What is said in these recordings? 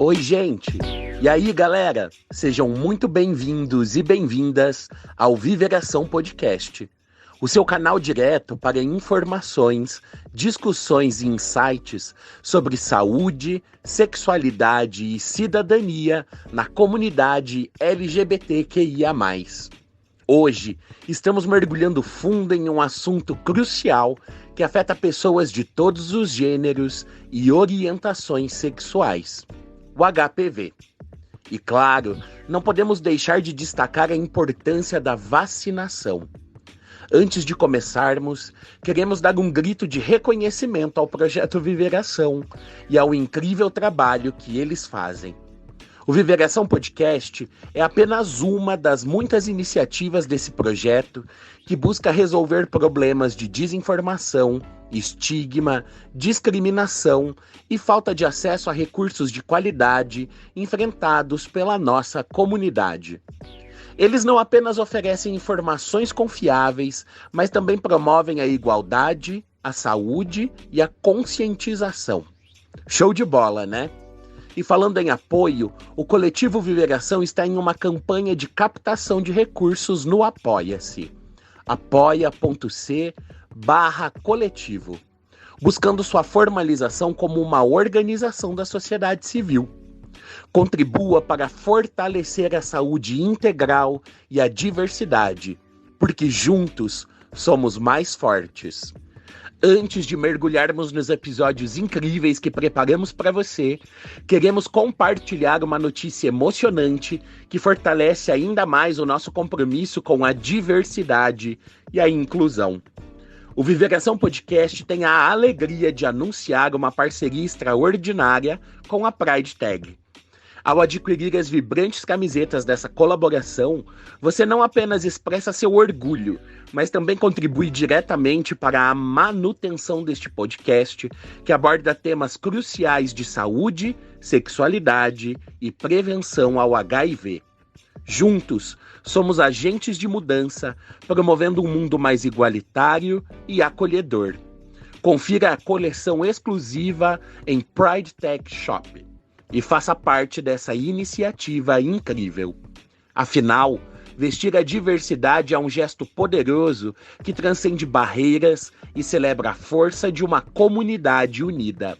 Oi, gente! E aí, galera? Sejam muito bem-vindos e bem-vindas ao Viveração Podcast, o seu canal direto para informações, discussões e insights sobre saúde, sexualidade e cidadania na comunidade LGBTQIA+. Hoje, estamos mergulhando fundo em um assunto crucial que afeta pessoas de todos os gêneros e orientações sexuais: o HPV. E claro, não podemos deixar de destacar a importância da vacinação. Antes de começarmos, queremos dar um grito de reconhecimento ao Projeto Viveração e ao incrível trabalho que eles fazem. O Viveração Podcast é apenas uma das muitas iniciativas desse projeto que busca resolver problemas de desinformação, estigma, discriminação e falta de acesso a recursos de qualidade enfrentados pela nossa comunidade. Eles não apenas oferecem informações confiáveis, mas também promovem a igualdade, a saúde e a conscientização. Show de bola, né? E falando em apoio, o Coletivo Viveração está em uma campanha de captação de recursos no Apoia-se, apoia.c/coletivo, buscando sua formalização como uma organização da sociedade civil. Contribua para fortalecer a saúde integral e a diversidade, porque juntos somos mais fortes. Antes de mergulharmos nos episódios incríveis que preparamos para você, queremos compartilhar uma notícia emocionante que fortalece ainda mais o nosso compromisso com a diversidade e a inclusão. O Viveração Podcast tem a alegria de anunciar uma parceria extraordinária com a Pride Tag. Ao adquirir as vibrantes camisetas dessa colaboração, você não apenas expressa seu orgulho, mas também contribui diretamente para a manutenção deste podcast, que aborda temas cruciais de saúde, sexualidade e prevenção ao HIV. Juntos, somos agentes de mudança, promovendo um mundo mais igualitário e acolhedor. Confira a coleção exclusiva em Pride Tag Shop e faça parte dessa iniciativa incrível. Afinal, vestir a diversidade é um gesto poderoso que transcende barreiras e celebra a força de uma comunidade unida.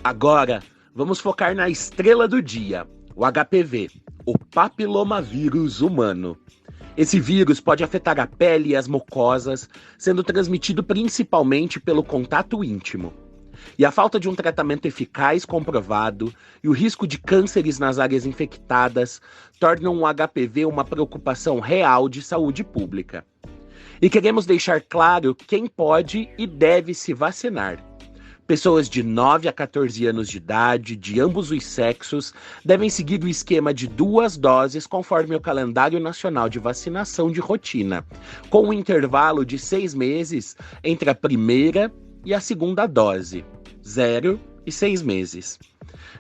Agora, vamos focar na estrela do dia, o HPV, o papilomavírus humano. Esse vírus pode afetar a pele e as mucosas, sendo transmitido principalmente pelo contato íntimo. E a falta de um tratamento eficaz comprovado e o risco de cânceres nas áreas infectadas tornam o HPV uma preocupação real de saúde pública. E queremos deixar claro quem pode e deve se vacinar. Pessoas de 9 a 14 anos de idade, de ambos os sexos, devem seguir o esquema de 2 doses conforme o calendário nacional de vacinação de rotina, com um intervalo de 6 meses entre a primeira e a segunda dose, 0 e 6 meses.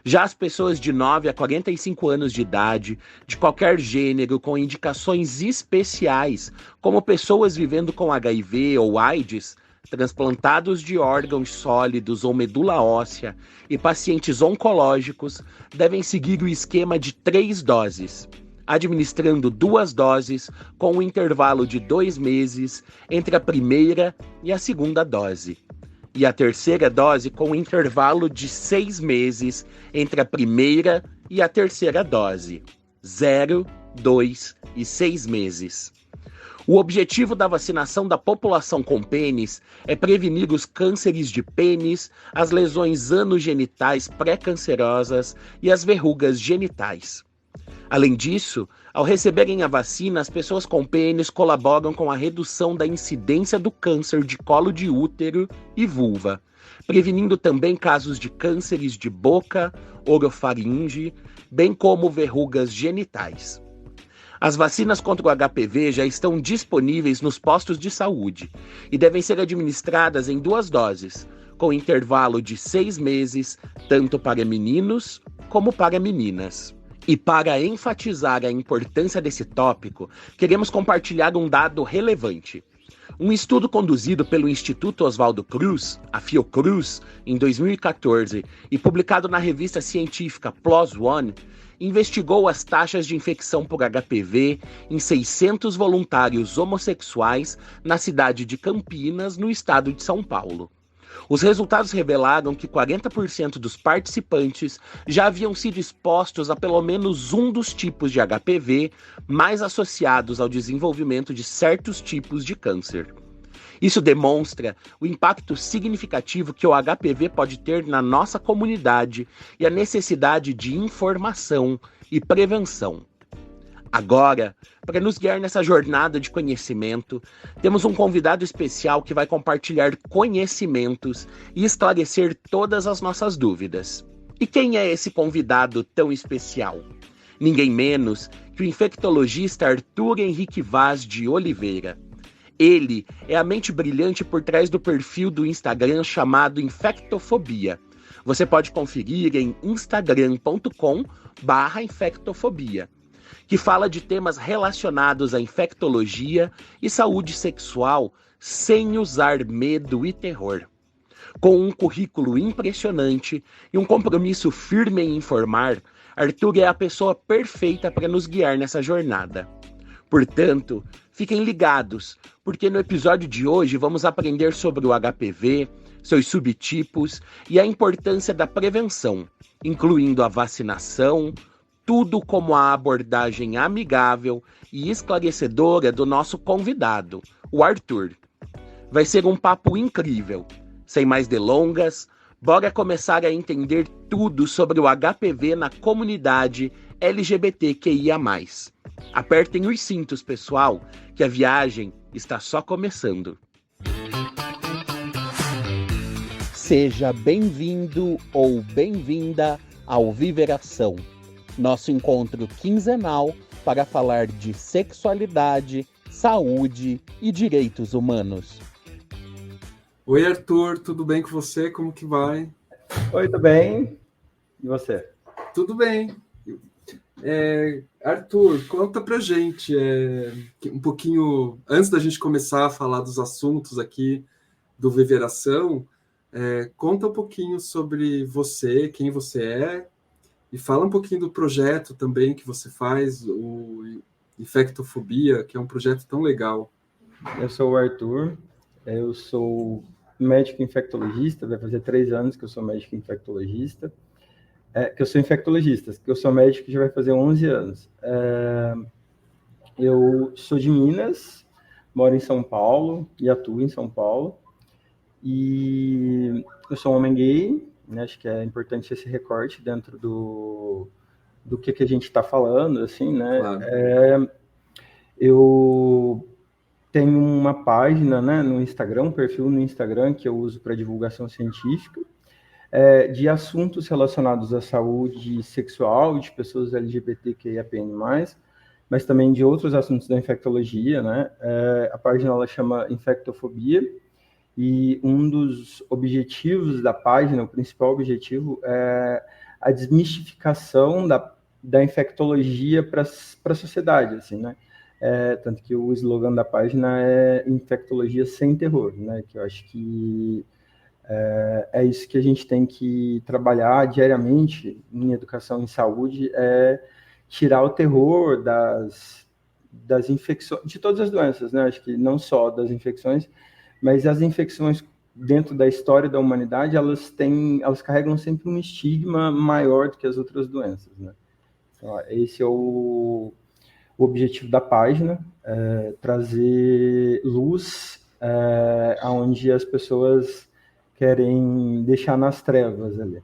Já as pessoas de 9 a 45 anos de idade, de qualquer gênero, com indicações especiais, como pessoas vivendo com HIV ou AIDS, transplantados de órgãos sólidos ou medula óssea e pacientes oncológicos, devem seguir o esquema de 3 doses, administrando 2 doses com um intervalo de 2 meses entre a primeira e a segunda dose. E a terceira dose com um intervalo de 6 meses entre a primeira e a terceira dose, 0, 2 e 6 meses. O objetivo da vacinação da população com pênis é prevenir os cânceres de pênis, as lesões anogenitais pré-cancerosas e as verrugas genitais. Além disso, ao receberem a vacina, as pessoas com pênis colaboram com a redução da incidência do câncer de colo de útero e vulva, prevenindo também casos de cânceres de boca, orofaringe, bem como verrugas genitais. As vacinas contra o HPV já estão disponíveis nos postos de saúde e devem ser administradas em 2 doses, com intervalo de 6 meses, tanto para meninos como para meninas. E para enfatizar a importância desse tópico, queremos compartilhar um dado relevante. Um estudo conduzido pelo Instituto Oswaldo Cruz, a Fiocruz, em 2014 e publicado na revista científica PLOS ONE, investigou as taxas de infecção por HPV em 600 voluntários homossexuais na cidade de Campinas, no estado de São Paulo. Os resultados revelaram que 40% dos participantes já haviam sido expostos a pelo menos um dos tipos de HPV mais associados ao desenvolvimento de certos tipos de câncer. Isso demonstra o impacto significativo que o HPV pode ter na nossa comunidade e a necessidade de informação e prevenção. Agora, para nos guiar nessa jornada de conhecimento, temos um convidado especial que vai compartilhar conhecimentos e esclarecer todas as nossas dúvidas. E quem é esse convidado tão especial? Ninguém menos que o infectologista Arthur Henrique Vaz de Oliveira. Ele é a mente brilhante por trás do perfil do Instagram chamado Infectofobia. Você pode conferir em instagram.com/infectofobia. Que fala de temas relacionados à infectologia e saúde sexual sem usar medo e terror. Com um currículo impressionante e um compromisso firme em informar, Arthur é a pessoa perfeita para nos guiar nessa jornada. Portanto, fiquem ligados, porque no episódio de hoje vamos aprender sobre o HPV, seus subtipos e a importância da prevenção, incluindo a vacinação, tudo como a abordagem amigável e esclarecedora do nosso convidado, o Arthur. Vai ser um papo incrível. Sem mais delongas, bora começar a entender tudo sobre o HPV na comunidade LGBTQIA+. Apertem os cintos, pessoal, que a viagem está só começando. Seja bem-vindo ou bem-vinda ao Viveração, nosso encontro quinzenal para falar de sexualidade, saúde e direitos humanos. Oi, Arthur, tudo bem com você? Como que vai? Oi, tudo bem? E você? Tudo bem. Arthur, conta pra gente um pouquinho, antes da gente começar a falar dos assuntos aqui do Viveração, conta um pouquinho sobre você, quem você é, e fala um pouquinho do projeto também que você faz, o Infectofobia, que é um projeto tão legal. Eu sou o Arthur, eu sou médico infectologista, vai fazer 3 anos que eu sou médico infectologista, que eu sou infectologista, que eu sou médico já vai fazer 11 anos. Eu sou de Minas, moro em São Paulo e atuo em São Paulo, e eu sou um homem gay, né, acho que é importante esse recorte dentro do que a gente está falando, assim, né? Claro. Eu tenho uma página, né, no Instagram, um perfil no Instagram que eu uso para divulgação científica, de assuntos relacionados à saúde sexual de pessoas LGBTQIAPN+, mas também de outros assuntos da infectologia, né? A página ela chama Infectofobia, e um dos objetivos da página, o principal objetivo, é a desmistificação da infectologia para a sociedade, assim, né? Tanto que o slogan da página é Infectologia sem terror, né? Que eu acho que é isso que a gente tem que trabalhar diariamente em educação em saúde, tirar o terror das infecções, de todas as doenças, né? Acho que não só das infecções, mas as infecções dentro da história da humanidade, elas carregam sempre um estigma maior do que as outras doenças, né? Então, esse é o objetivo da página, trazer luz aonde as pessoas querem deixar nas trevas ali.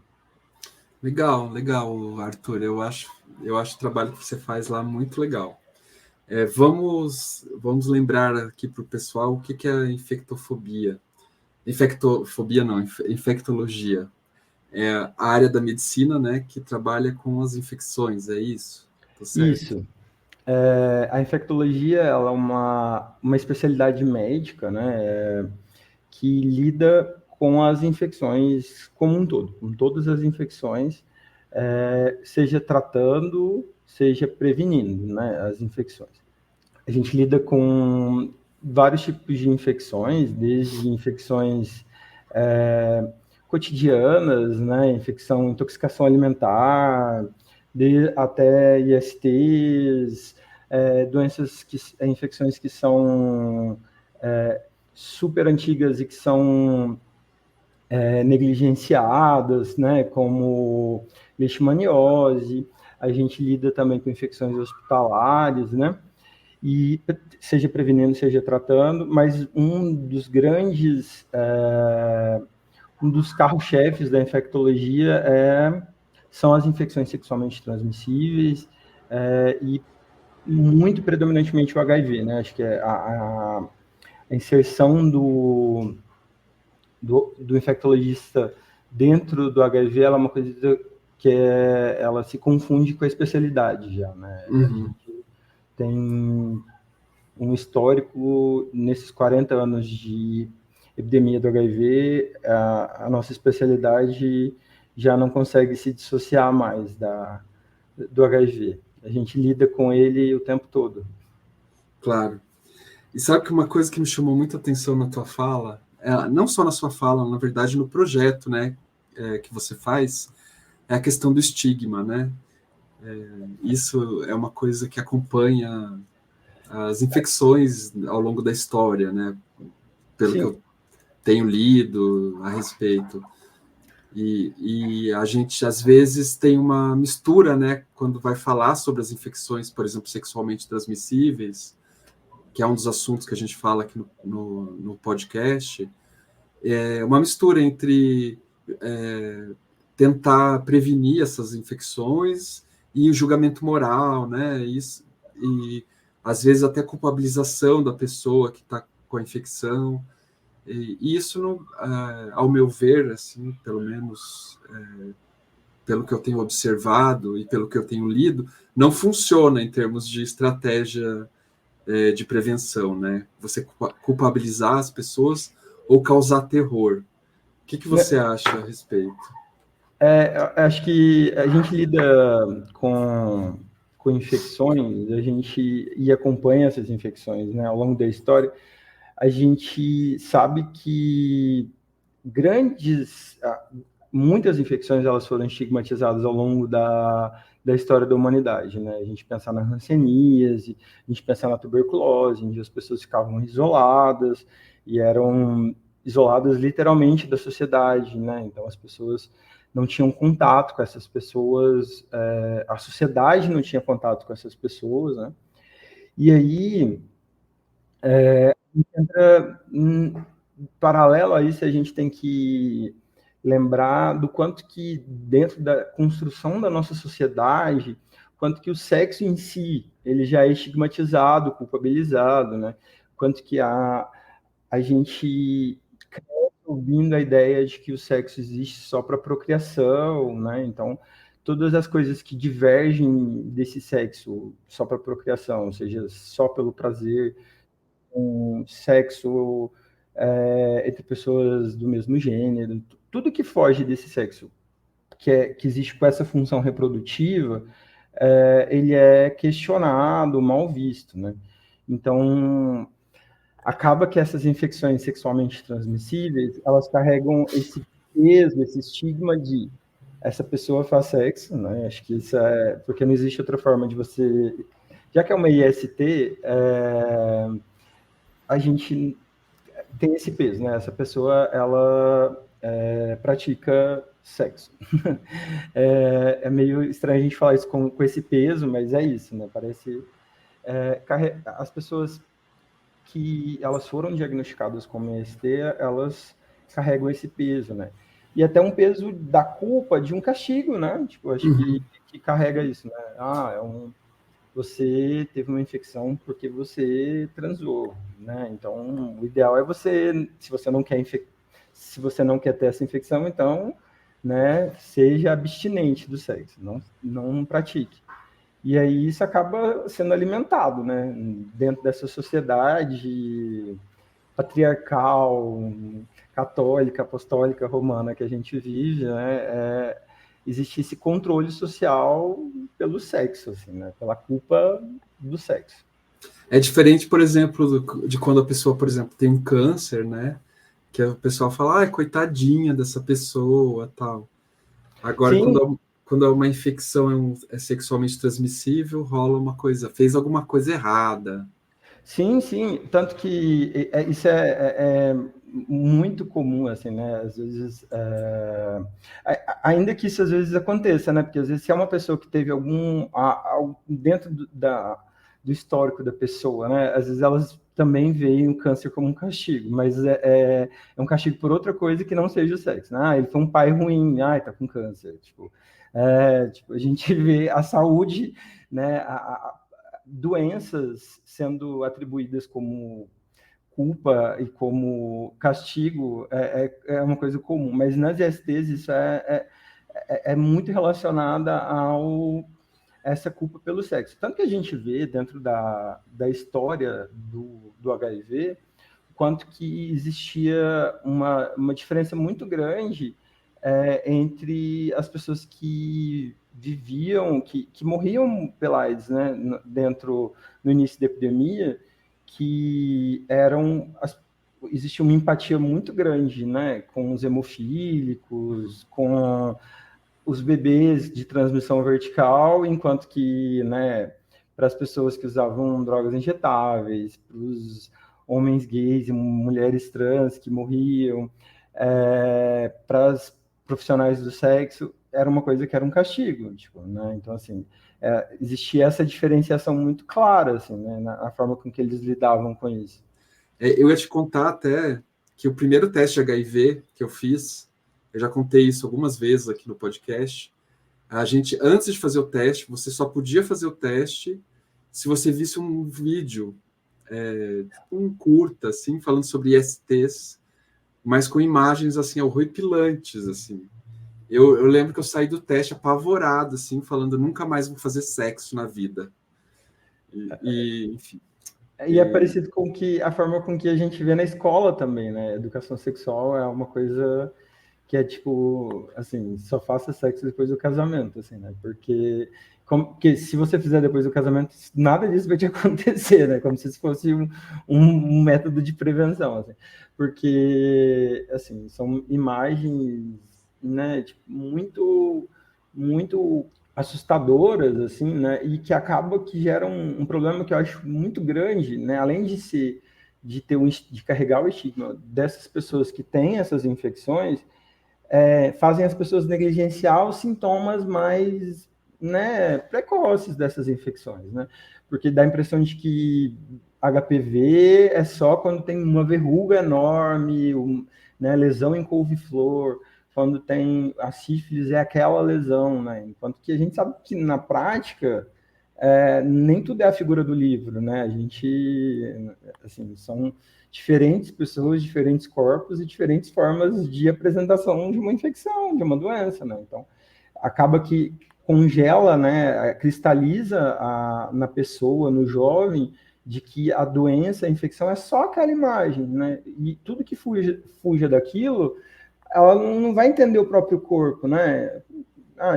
Legal, Arthur. Eu acho o trabalho que você faz lá muito legal. Vamos lembrar aqui para o pessoal o que é a infectofobia. Infectofobia não, infectologia. É a área da medicina, né, que trabalha com as infecções, é isso? Tá certo? Isso. A infectologia ela é uma especialidade médica, né, que lida com as infecções como um todo, com todas as infecções, seja tratando, seja prevenindo, né, as infecções. A gente lida com vários tipos de infecções, desde infecções cotidianas, né, intoxicação alimentar, até ISTs, infecções que são super antigas e que são negligenciadas, né, como leishmaniose. A gente lida também com infecções hospitalares, né, e seja prevenindo, seja tratando, mas um dos carro-chefes da infectologia são as infecções sexualmente transmissíveis e muito predominantemente o HIV, né? Acho que a inserção do infectologista dentro do HIV ela é uma coisa que ela se confunde com a especialidade já, né? A gente tem um histórico nesses 40 anos de epidemia do HIV, a nossa especialidade já não consegue se dissociar mais do HIV. A gente lida com ele o tempo todo. Claro. E sabe que uma coisa que me chamou muita atenção na tua fala, não só na sua fala, na verdade no projeto, né, que você faz, é a questão do estigma, né? Isso é uma coisa que acompanha as infecções ao longo da história, né? Pelo Sim. que eu tenho lido a respeito. E a gente, às vezes, tem uma mistura, né? Quando vai falar sobre as infecções, por exemplo, sexualmente transmissíveis, que é um dos assuntos que a gente fala aqui no podcast, é uma mistura entre tentar prevenir essas infecções e o julgamento moral, né? E às vezes até a culpabilização da pessoa que está com a infecção. E isso, não, ao meu ver, assim, pelo menos pelo que eu tenho observado e pelo que eu tenho lido, não funciona em termos de estratégia de prevenção, né? Você culpabilizar as pessoas ou causar terror. O que você acha a respeito? Acho que a gente lida com infecções, a gente e acompanha essas infecções, né, ao longo da história. A gente sabe que muitas infecções elas foram estigmatizadas ao longo da história da humanidade, né? A gente pensar na hanseníase, a gente pensar na tuberculose, onde as pessoas ficavam isoladas e eram isoladas literalmente da sociedade, né? Então as pessoas não tinham contato com essas pessoas, a sociedade não tinha contato com essas pessoas, né? E aí entra paralelo a isso, a gente tem que lembrar do quanto que dentro da construção da nossa sociedade, quanto que o sexo em si, ele já é estigmatizado, culpabilizado, né? Quanto que a gente cresce ouvindo a ideia de que o sexo existe só para procriação, né? Então, todas as coisas que divergem desse sexo só para procriação, ou seja, só pelo prazer, um sexo entre pessoas do mesmo gênero, tudo que foge desse sexo, que existe com essa função reprodutiva, ele é questionado, mal visto, né? Então, acaba que essas infecções sexualmente transmissíveis, elas carregam esse peso, esse estigma de essa pessoa faz sexo, né? Acho que isso porque não existe outra forma de você... Já que é uma IST, a gente tem esse peso, né? Essa pessoa, ela pratica sexo. É meio estranho a gente falar isso com esse peso, mas é isso, né? Parece... as pessoas que elas foram diagnosticadas como IST, elas carregam esse peso, né? E até um peso da culpa de um castigo, né? Tipo, acho que carrega isso, né? Você teve uma infecção porque você transou, né? Então, o ideal é você, se você não quer ter essa infecção, então, né, seja abstinente do sexo, não pratique. E aí isso acaba sendo alimentado, né? Dentro dessa sociedade patriarcal, católica, apostólica, romana que a gente vive, né? Existe esse controle social pelo sexo, assim, né? Pela culpa do sexo. É diferente, por exemplo, de quando a pessoa, por exemplo, tem um câncer, né? Que o pessoal fala, coitadinha dessa pessoa, tal. Agora, quando é uma infecção é sexualmente transmissível, rola uma coisa, fez alguma coisa errada. Sim, tanto que isso é muito comum, assim, né? Às vezes, ainda que isso às vezes aconteça, né? Porque às vezes se é uma pessoa que teve dentro do histórico da pessoa, né? Às vezes elas também veem o câncer como um castigo, mas é um castigo por outra coisa que não seja o sexo, né? Ele foi um pai ruim, tá com câncer, tipo, a gente vê a saúde, né? Doenças sendo atribuídas como culpa e como castigo é uma coisa comum, mas nas ISTs isso é muito relacionada essa culpa pelo sexo. Tanto que a gente vê dentro da história do HIV, quanto que existia uma diferença muito grande entre as pessoas que viviam, que morriam pela AIDS, né, no início da epidemia, que existia uma empatia muito grande, né, com os hemofílicos, com os bebês de transmissão vertical, enquanto que, né, para as pessoas que usavam drogas injetáveis, para os homens gays e mulheres trans que morriam, para as profissionais do sexo, era uma coisa que era um castigo, tipo, né? Então, assim, existia essa diferenciação muito clara, assim, né, na forma com que eles lidavam com isso. Eu ia te contar até que o primeiro teste de HIV que eu fiz, eu já contei isso algumas vezes aqui no podcast, antes de fazer o teste, você só podia fazer o teste se você visse um vídeo, um curta, assim, falando sobre ISTs, mas com imagens, assim, horripilantes, assim. Eu lembro que eu saí do teste apavorado, assim, falando, nunca mais vou fazer sexo na vida. Enfim. E é parecido com a forma com que a gente vê na escola também, né? Educação sexual é uma coisa que é tipo, assim, só faça sexo depois do casamento, assim, né? Porque se você fizer depois do casamento, nada disso vai te acontecer, né? Como se isso fosse um método de prevenção, assim. Porque, assim, são imagens, né, tipo, muito, muito assustadoras, assim, né? E que acaba que geram um problema que eu acho muito grande, né? Além de carregar o estigma dessas pessoas que têm essas infecções, fazem as pessoas negligenciar os sintomas mais, né, precoces dessas infecções, né? Porque dá a impressão de que HPV é só quando tem uma verruga enorme, né, lesão em couve-flor, quando tem a sífilis é aquela lesão, né? Enquanto que a gente sabe que na prática nem tudo é a figura do livro, né? A gente, assim, são diferentes pessoas, diferentes corpos e diferentes formas de apresentação de uma infecção, de uma doença, né? Então, acaba que congela, né, cristaliza na pessoa, no jovem, de que a doença, a infecção é só aquela imagem, né? E tudo que fuja daquilo, ela não vai entender o próprio corpo, né?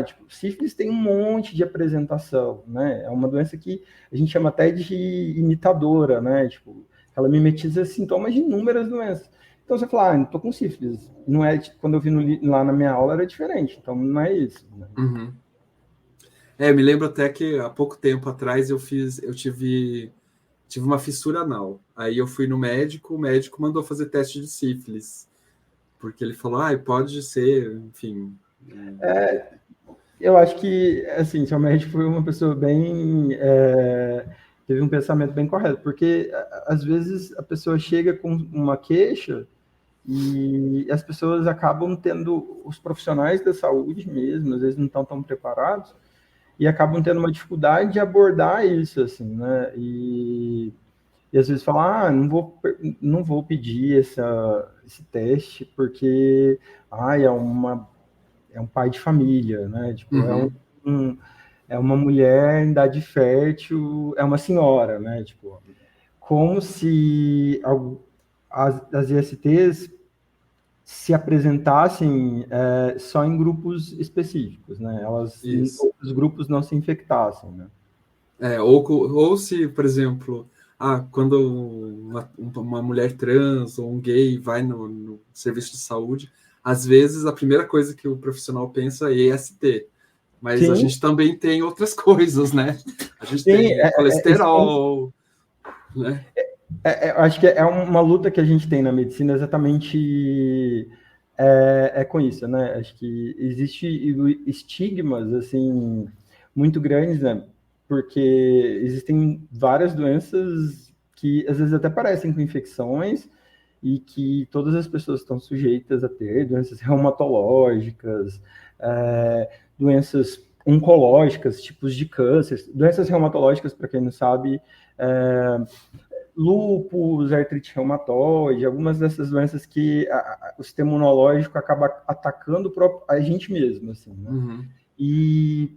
Tipo, sífilis tem um monte de apresentação, né? É uma doença que a gente chama até de imitadora, né? Tipo, ela mimetiza sintomas de inúmeras doenças. Então você fala, não tô com sífilis. Não é, quando eu vi lá na minha aula era diferente, então não é isso. Né? Uhum. Me lembro até que há pouco tempo atrás eu tive uma fissura anal. Aí eu fui no médico, o médico mandou fazer teste de sífilis, porque ele falou, pode ser, enfim. Eu acho que, assim, seu médico foi uma pessoa bem... teve um pensamento bem correto, porque às vezes a pessoa chega com uma queixa e as pessoas acabam tendo, os profissionais da saúde mesmo, às vezes não estão tão preparados, e acabam tendo uma dificuldade de abordar isso, assim, né? E às vezes falam, não vou pedir esse teste porque é um pai de família, né? Tipo, é uma mulher em idade fértil, é uma senhora, né? Tipo, como se as ISTs se apresentassem só em grupos específicos, né? Os grupos não se infectassem, né? Ou se, por exemplo, quando uma mulher trans ou um gay vai no serviço de saúde, às vezes a primeira coisa que o profissional pensa é EST, mas Sim. A gente também tem outras coisas, né? A gente tem colesterol, né? Acho que é uma luta que a gente tem na medicina exatamente com isso, né? Acho que existe estigmas, assim, muito grandes, né? Porque existem várias doenças que às vezes até parecem com infecções e que todas as pessoas estão sujeitas a ter, doenças reumatológicas, doenças oncológicas, tipos de câncer, doenças reumatológicas, para quem não sabe, lúpus, artrite reumatoide, algumas dessas doenças que o sistema imunológico acaba atacando a gente mesmo, assim, né? Uhum. E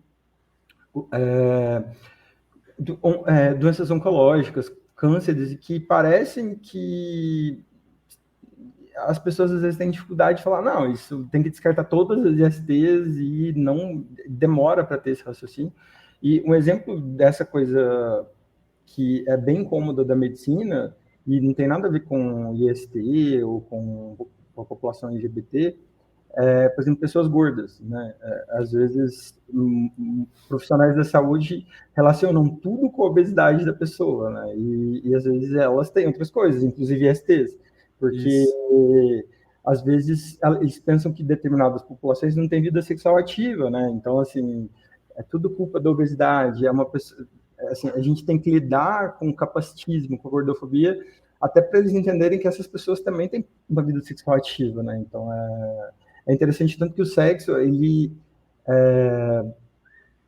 doenças oncológicas, cânceres, que parecem que as pessoas às vezes têm dificuldade de falar, não, isso tem que descartar todas as ISTs e não demora para ter esse raciocínio. E um exemplo dessa coisa que é bem cômoda da medicina e não tem nada a ver com IST ou com a população LGBT, por exemplo, pessoas gordas, né? Às vezes, profissionais da saúde relacionam tudo com a obesidade da pessoa, né? E às vezes elas têm outras coisas, inclusive ISTs, porque às vezes eles pensam que determinadas populações não têm vida sexual ativa, né? Então, assim, é tudo culpa da obesidade, é uma pessoa... Assim, a gente tem que lidar com o capacitismo, com a gordofobia, até para eles entenderem que essas pessoas também têm uma vida sexual ativa, né? Então, é interessante tanto que o sexo, ele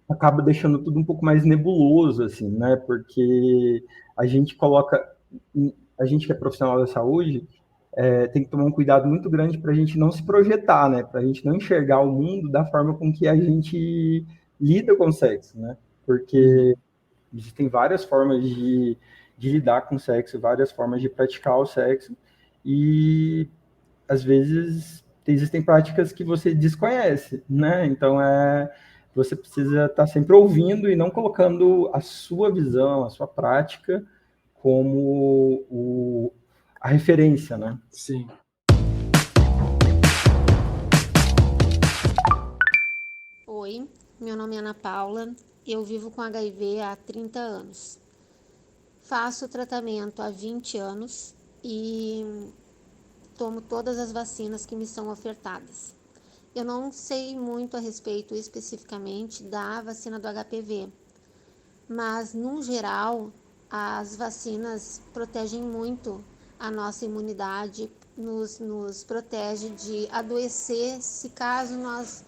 acaba deixando tudo um pouco mais nebuloso, assim, né? Porque a gente que é profissional da saúde, tem que tomar um cuidado muito grande para a gente não se projetar, né? Para a gente não enxergar o mundo da forma com que a gente lida com o sexo, né? Porque existem várias formas de lidar com o sexo, várias formas de praticar o sexo, e às vezes existem práticas que você desconhece, né? Então você precisa estar sempre ouvindo e não colocando a sua visão, a sua prática como a referência, né? Sim. Oi, meu nome é Ana Paula, eu vivo com HIV há 30 anos. Faço tratamento há 20 anos e tomo todas as vacinas que me são ofertadas. Eu não sei muito a respeito especificamente da vacina do HPV, mas, no geral, as vacinas protegem muito a nossa imunidade, nos protege de adoecer se caso nós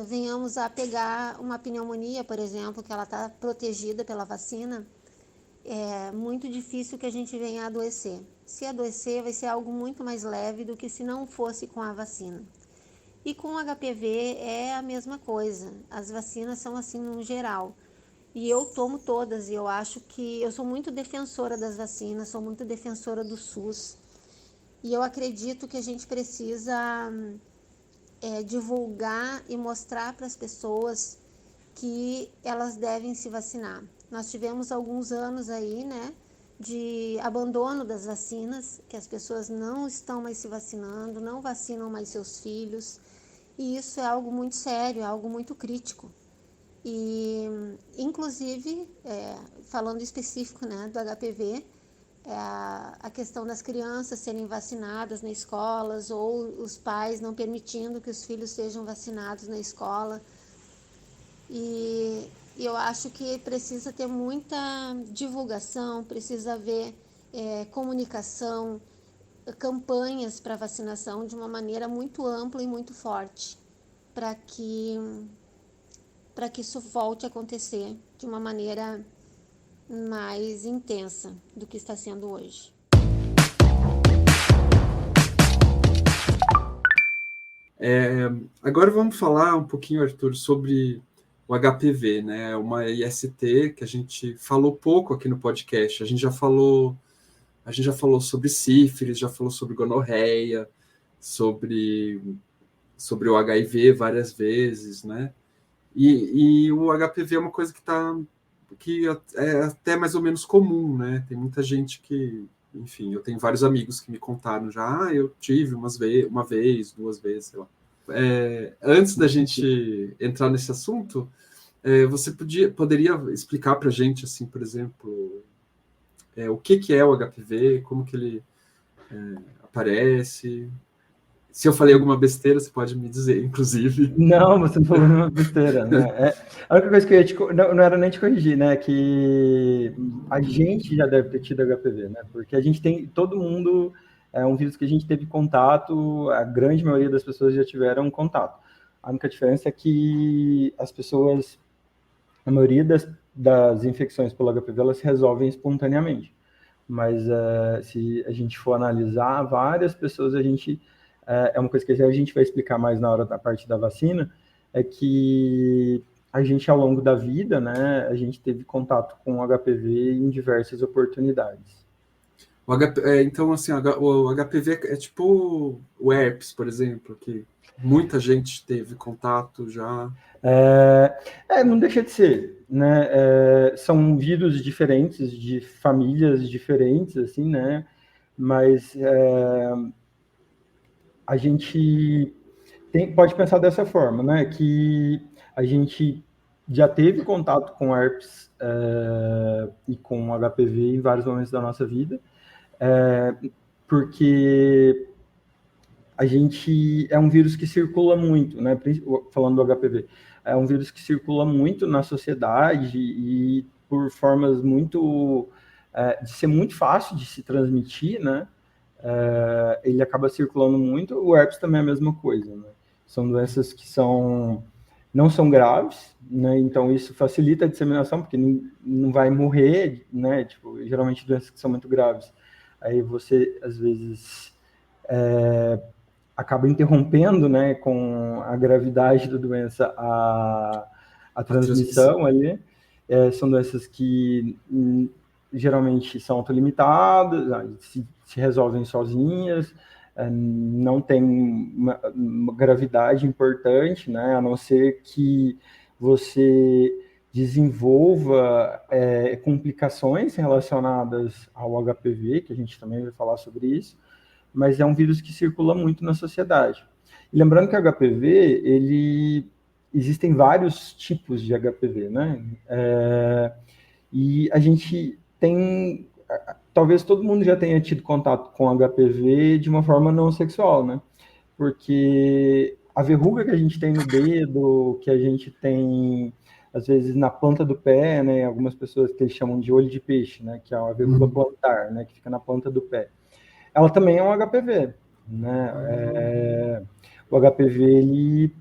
venhamos a pegar uma pneumonia, por exemplo, que ela está protegida pela vacina. É muito difícil que a gente venha a adoecer. Se adoecer, vai ser algo muito mais leve do que se não fosse com a vacina. E com o HPV é a mesma coisa. As vacinas são assim no geral. E eu tomo todas e eu acho que eu sou muito defensora das vacinas, sou muito defensora do SUS. E eu acredito que a gente precisa divulgar e mostrar para as pessoas que elas devem se vacinar. Nós tivemos alguns anos aí, né, de abandono das vacinas, que as pessoas não estão mais se vacinando, não vacinam mais seus filhos, e isso é algo muito sério, é algo muito crítico. E, inclusive, falando específico, né, do HPV, a questão das crianças serem vacinadas nas escolas ou os pais não permitindo que os filhos sejam vacinados na escola. E eu acho que precisa ter muita divulgação, precisa haver comunicação, campanhas para vacinação de uma maneira muito ampla e muito forte, para que isso volte a acontecer de uma maneira mais intensa do que está sendo hoje. Agora vamos falar um pouquinho, Arthur, sobre o HPV, né? Uma IST que a gente falou pouco aqui no podcast. A gente já falou sobre sífilis, já falou sobre gonorreia, sobre o HIV várias vezes, né? E o HPV é uma coisa que está que é até mais ou menos comum, né? Tem muita gente que, enfim, eu tenho vários amigos que me contaram já, eu tive uma vez, 2 vezes, sei lá. Antes da gente entrar nesse assunto, você poderia explicar para a gente, assim, por exemplo, o que é o HPV, como que ele aparece? Se eu falei alguma besteira, você pode me dizer, inclusive. Não, você não falou nenhuma besteira, né? A única coisa que eu ia não era nem te corrigir, né? Que a gente já deve ter tido HPV, né? Porque a gente tem, todo mundo, é um vírus que a gente teve contato, a grande maioria das pessoas já tiveram contato. A única diferença é que as pessoas, a maioria das infecções pelo HPV, elas se resolvem espontaneamente. Mas se a gente for analisar, várias pessoas, é uma coisa que a gente vai explicar mais na hora da parte da vacina, é que a gente, ao longo da vida, né, a gente teve contato com o HPV em diversas oportunidades. Então, assim, o HPV é tipo o herpes, por exemplo, que muita gente teve contato já. Não deixa de ser, né? São vírus diferentes, de famílias diferentes, assim, né? Mas a gente pode pensar dessa forma, né? Que a gente já teve contato com herpes e com HPV em vários momentos da nossa vida, porque a gente é um vírus que circula muito, né? Falando do HPV, é um vírus que circula muito na sociedade e por formas muito de ser muito fácil de se transmitir, né? Ele acaba circulando muito. O herpes também é a mesma coisa, né? São doenças que não são graves, né? Então isso facilita a disseminação, porque não vai morrer, né? Tipo, geralmente doenças que são muito graves, aí você às vezes acaba interrompendo, né, com a gravidade da doença a transmissão ali. São doenças que geralmente são autolimitadas, se resolvem sozinhas, não tem uma gravidade importante, né, a não ser que você desenvolva complicações relacionadas ao HPV, que a gente também vai falar sobre isso, mas é um vírus que circula muito na sociedade. E lembrando que o HPV, existem vários tipos de HPV, né? E a gente tem, talvez todo mundo já tenha tido contato com HPV de uma forma não sexual, né? Porque a verruga que a gente tem no dedo, que a gente tem às vezes na planta do pé, né? Algumas pessoas que eles chamam de olho de peixe, né? Que é uma verruga plantar, né? Que fica na planta do pé. Ela também é um HPV, né? O HPV, ele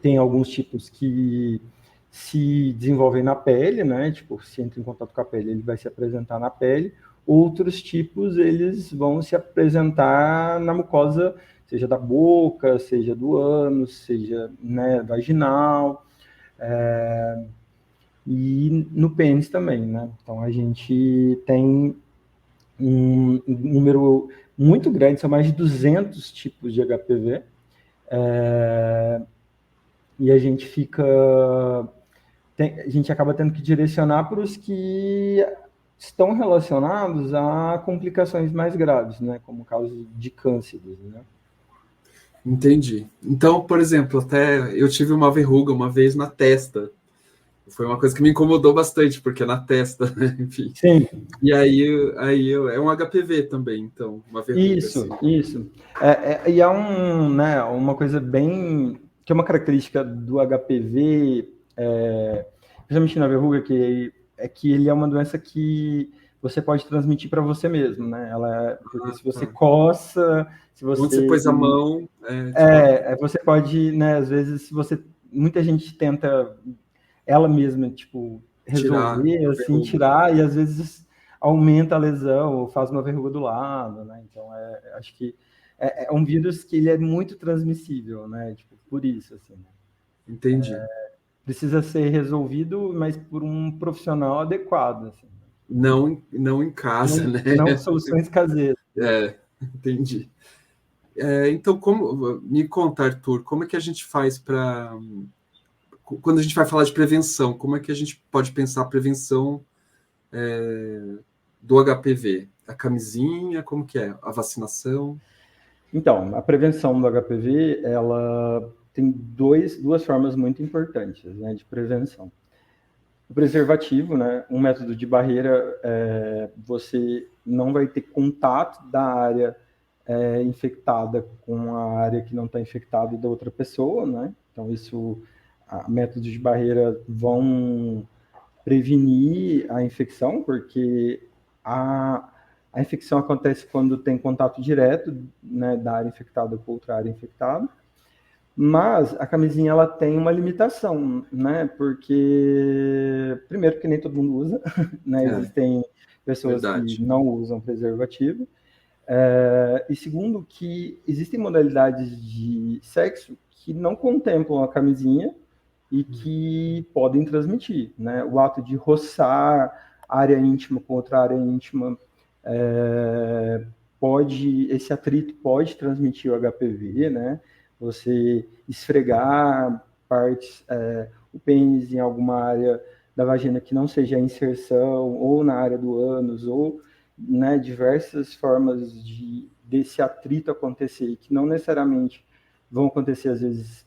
tem alguns tipos que se desenvolvem na pele, né? Tipo, se entra em contato com a pele, ele vai se apresentar na pele. Outros tipos, eles vão se apresentar na mucosa, seja da boca, seja do ânus, seja, né, vaginal, e no pênis também, né? Então, a gente tem um número muito grande, são mais de 200 tipos de HPV, e a gente a gente acaba tendo que direcionar para os que estão relacionados a complicações mais graves, né, como casos de cânceres, né? Entendi. Então, por exemplo, até eu tive uma verruga uma vez na testa. Foi uma coisa que me incomodou bastante, porque é na testa, né? Enfim. Sim. E aí é um HPV também, então, uma verruga. Isso. E né, uma coisa bem... que é uma característica do HPV, principalmente na verruga, que ele é uma doença que você pode transmitir para você mesmo, né? Porque se você coça, se você... Onde você pôs a mão... você pode, né, às vezes, muita gente tenta ela mesma, tipo, resolver, tirar, e às vezes aumenta a lesão, ou faz uma verruga do lado, né? Então, acho que é um vírus que ele é muito transmissível, né? Tipo, por isso, assim. Entendi. Precisa ser resolvido, mas por um profissional adequado, assim. Não em casa, né? Não soluções caseiras. Entendi. Então, me conta, Arthur, como é que a gente faz para... quando a gente vai falar de prevenção, como é que a gente pode pensar a prevenção do HPV? A camisinha, como que é? A vacinação? Então, a prevenção do HPV, ela tem duas formas muito importantes, né, de prevenção. O preservativo, né, um método de barreira, você não vai ter contato da área infectada com a área que não está infectada da outra pessoa, né? Então, métodos de barreira vão prevenir a infecção, porque a infecção acontece quando tem contato direto, né, da área infectada com outra área infectada. Mas a camisinha, ela tem uma limitação, né? Porque, primeiro, que nem todo mundo usa, né? Existem pessoas que não usam preservativo. E segundo, que existem modalidades de sexo que não contemplam a camisinha e que podem transmitir, né? O ato de roçar área íntima com outra área íntima, esse atrito pode transmitir o HPV, né? Você esfregar o pênis em alguma área da vagina que não seja a inserção, ou na área do ânus, ou, né, diversas formas desse atrito acontecer, que não necessariamente vão acontecer, às vezes,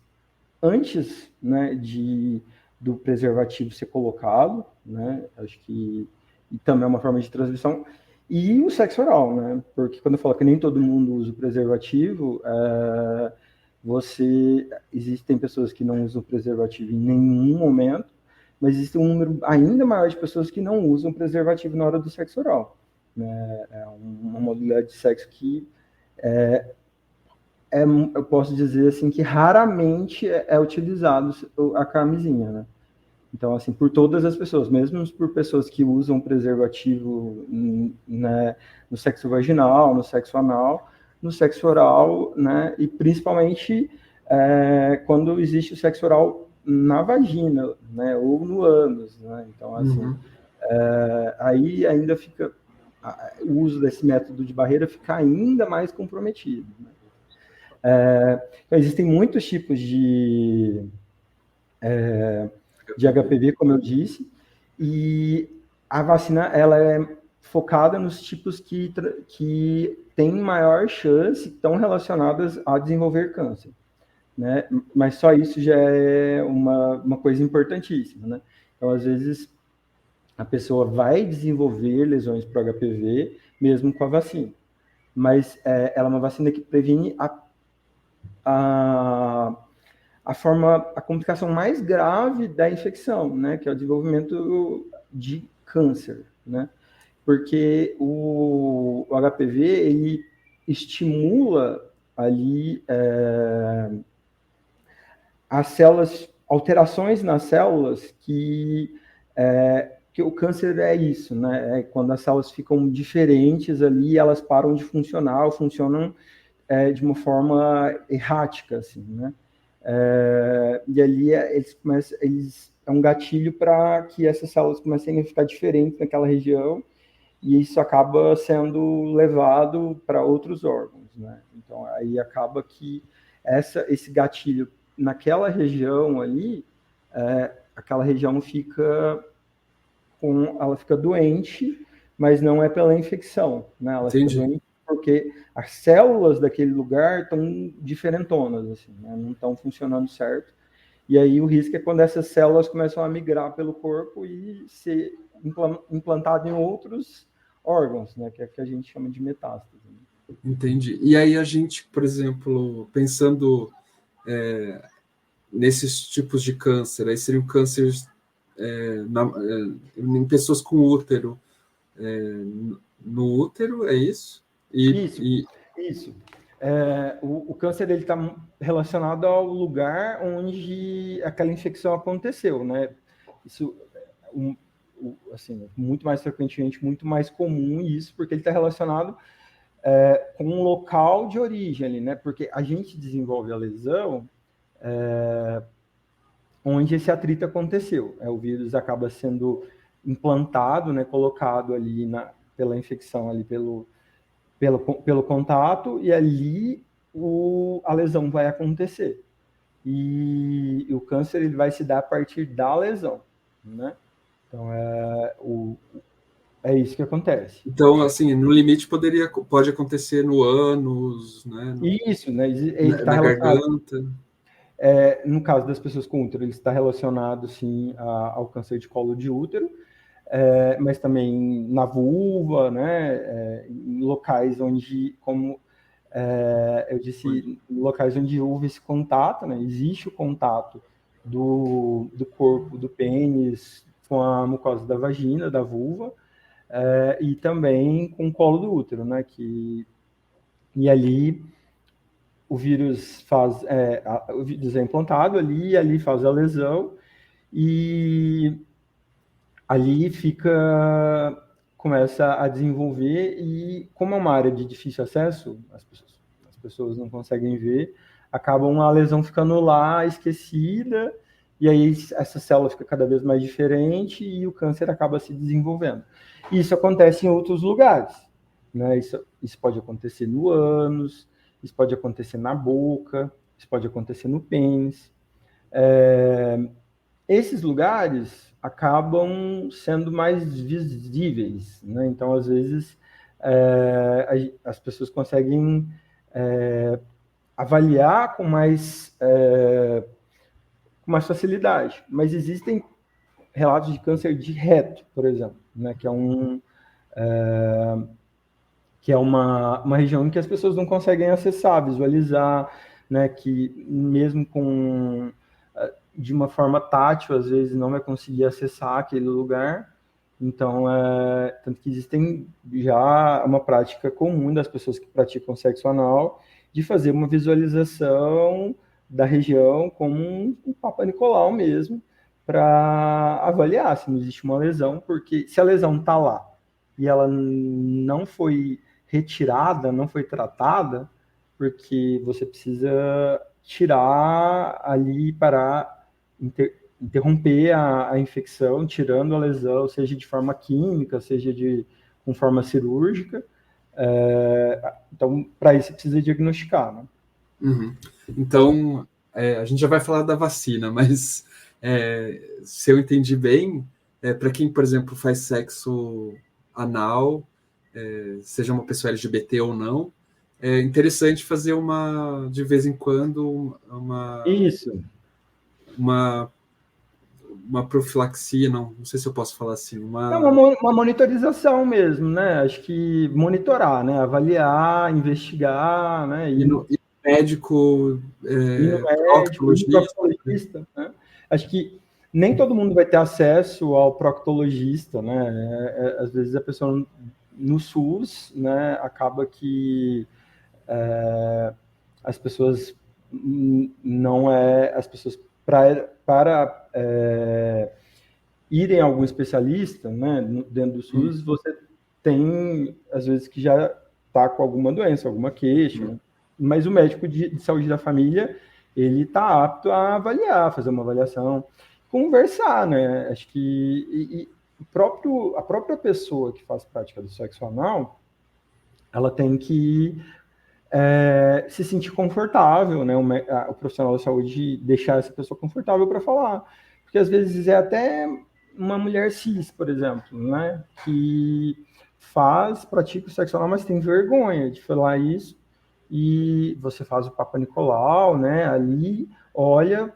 antes, né, do preservativo ser colocado, né? Acho que também é uma forma de transmissão. E o sexo oral, né? Porque quando eu falo que nem todo mundo usa o preservativo, existem pessoas que não usam preservativo em nenhum momento, mas existe um número ainda maior de pessoas que não usam preservativo na hora do sexo oral, né? É uma modalidade de sexo que eu posso dizer assim que raramente é utilizado a camisinha, né? Então, assim, por todas as pessoas, mesmo por pessoas que usam preservativo, né, no sexo vaginal, no sexo anal, no sexo oral, né, e principalmente quando existe o sexo oral na vagina, né, ou no ânus, né? Então, assim, aí ainda fica, o uso desse método de barreira fica ainda mais comprometido, né? Então, existem muitos tipos de HPV, como eu disse, e a vacina, ela é focada nos tipos que têm maior chance, estão relacionadas a desenvolver câncer, né? Mas só isso já é uma coisa importantíssima, né? Então, às vezes, a pessoa vai desenvolver lesões para o HPV, mesmo com a vacina, mas ela é uma vacina que previne a complicação mais grave da infecção, né, que é o desenvolvimento de câncer, né, porque o HPV, ele estimula ali as células, alterações nas células que o câncer é isso, né, é quando as células ficam diferentes ali, elas param de funcionar, ou funcionam de uma forma errática, assim, né? E ali é um gatilho para que essas células comecem a ficar diferentes naquela região, e isso acaba sendo levado para outros órgãos, né? Então, aí acaba que esse gatilho naquela região ali, aquela região ela fica doente, mas não é pela infecção, né? Ela Entendi. fica doente porque as células daquele lugar estão diferentonas, assim, né? Não estão funcionando certo. E aí o risco é quando essas células começam a migrar pelo corpo e ser implantado em outros órgãos, né? Que é que a gente chama de metástase. Entendi. E aí a gente, por exemplo, pensando nesses tipos de câncer, aí seriam cânceres em pessoas com útero, no útero, é isso? Isso. O câncer está relacionado ao lugar onde aquela infecção aconteceu, né? Isso, assim, muito mais frequentemente, muito mais comum isso, porque ele está relacionado com um local de origem ali, né? Porque a gente desenvolve a lesão onde esse atrito aconteceu. O vírus acaba sendo implantado, né? Colocado ali pela infecção, ali pelo contato, e ali a lesão vai acontecer. e o câncer ele vai se dar a partir da lesão, né? Então, é isso que acontece. Então, assim, no limite pode acontecer no ânus, né? Isso, né? Ele na garganta. No caso das pessoas com útero, ele está relacionado, sim, ao câncer de colo de útero, mas também na vulva, né? Em locais onde, como eu disse, locais onde houve esse contato, né? Existe o contato do corpo, do pênis, com a mucosa da vagina, da vulva, e também com o colo do útero, né? E ali o vírus o vírus é implantado ali, e ali faz a lesão, e ali começa a desenvolver, e como é uma área de difícil acesso, as pessoas não conseguem ver, acabam a lesão ficando lá, esquecida, e aí essa célula fica cada vez mais diferente, e o câncer acaba se desenvolvendo. Isso acontece em outros lugares, né? Isso pode acontecer no ânus, isso pode acontecer na boca, isso pode acontecer no pênis. Esses lugares acabam sendo mais visíveis, né? Então, às vezes, as pessoas conseguem avaliar com mais facilidade. Mas existem relatos de câncer de reto, por exemplo, né? Que é uma região em que as pessoas não conseguem acessar, visualizar, né? Que mesmo de uma forma tátil, às vezes não vai conseguir acessar aquele lugar. Então, tanto que existem já uma prática comum das pessoas que praticam sexo anal de fazer uma visualização da região como um Papa Nicolau mesmo, para avaliar se não existe uma lesão, porque se a lesão está lá e ela não foi retirada, não foi tratada, porque você precisa tirar ali para interromper a infecção, tirando a lesão, seja de forma química, seja com forma cirúrgica. Então, para isso, precisa diagnosticar, né? Uhum. Então, a gente já vai falar da vacina, mas se eu entendi bem, para quem, por exemplo, faz sexo anal, seja uma pessoa LGBT ou não, é interessante fazer de vez em quando, uma profilaxia, não sei se eu posso falar assim, uma monitorização mesmo, né? Acho que monitorar, né? Avaliar, investigar, né? E no médico, proctologista, né? Acho que nem todo mundo vai ter acesso ao proctologista, né? Às vezes a pessoa no SUS, né? Acaba que as pessoas para irem a algum especialista, né, dentro do SUS, você tem, às vezes, que já está com alguma doença, alguma queixa, né? Mas o médico de saúde da família, ele está apto a avaliar, fazer uma avaliação, conversar, né? Acho que a própria pessoa que faz prática do sexo anal, ela tem que se sentir confortável, né? O profissional da saúde deixar essa pessoa confortável para falar. Porque às vezes é até uma mulher cis, por exemplo, né? Que pratica o sexo anal, mas tem vergonha de falar isso. E você faz o Papa Nicolau, né? Ali, olha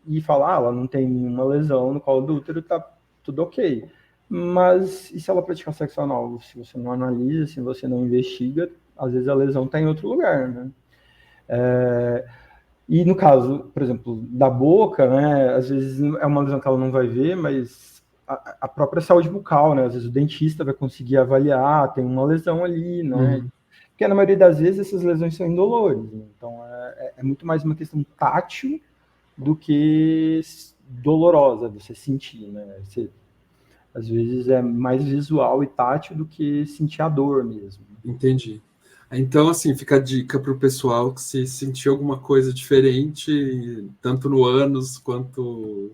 e fala, ela não tem nenhuma lesão no colo do útero, tá tudo ok. Mas e se ela praticar sexo anal? Se você não analisa, se você não investiga, às vezes a lesão está em outro lugar, né? E no caso, por exemplo, da boca, né? Às vezes é uma lesão que ela não vai ver, mas a própria saúde bucal, né? Às vezes o dentista vai conseguir avaliar, tem uma lesão ali, né? Porque na maioria das vezes essas lesões são indolores, né? Então é muito mais uma questão tátil do que dolorosa você sentir, né? Às vezes é mais visual e tátil do que sentir a dor mesmo. Entendi. Então, assim, fica a dica para o pessoal que se sentir alguma coisa diferente, tanto no ânus quanto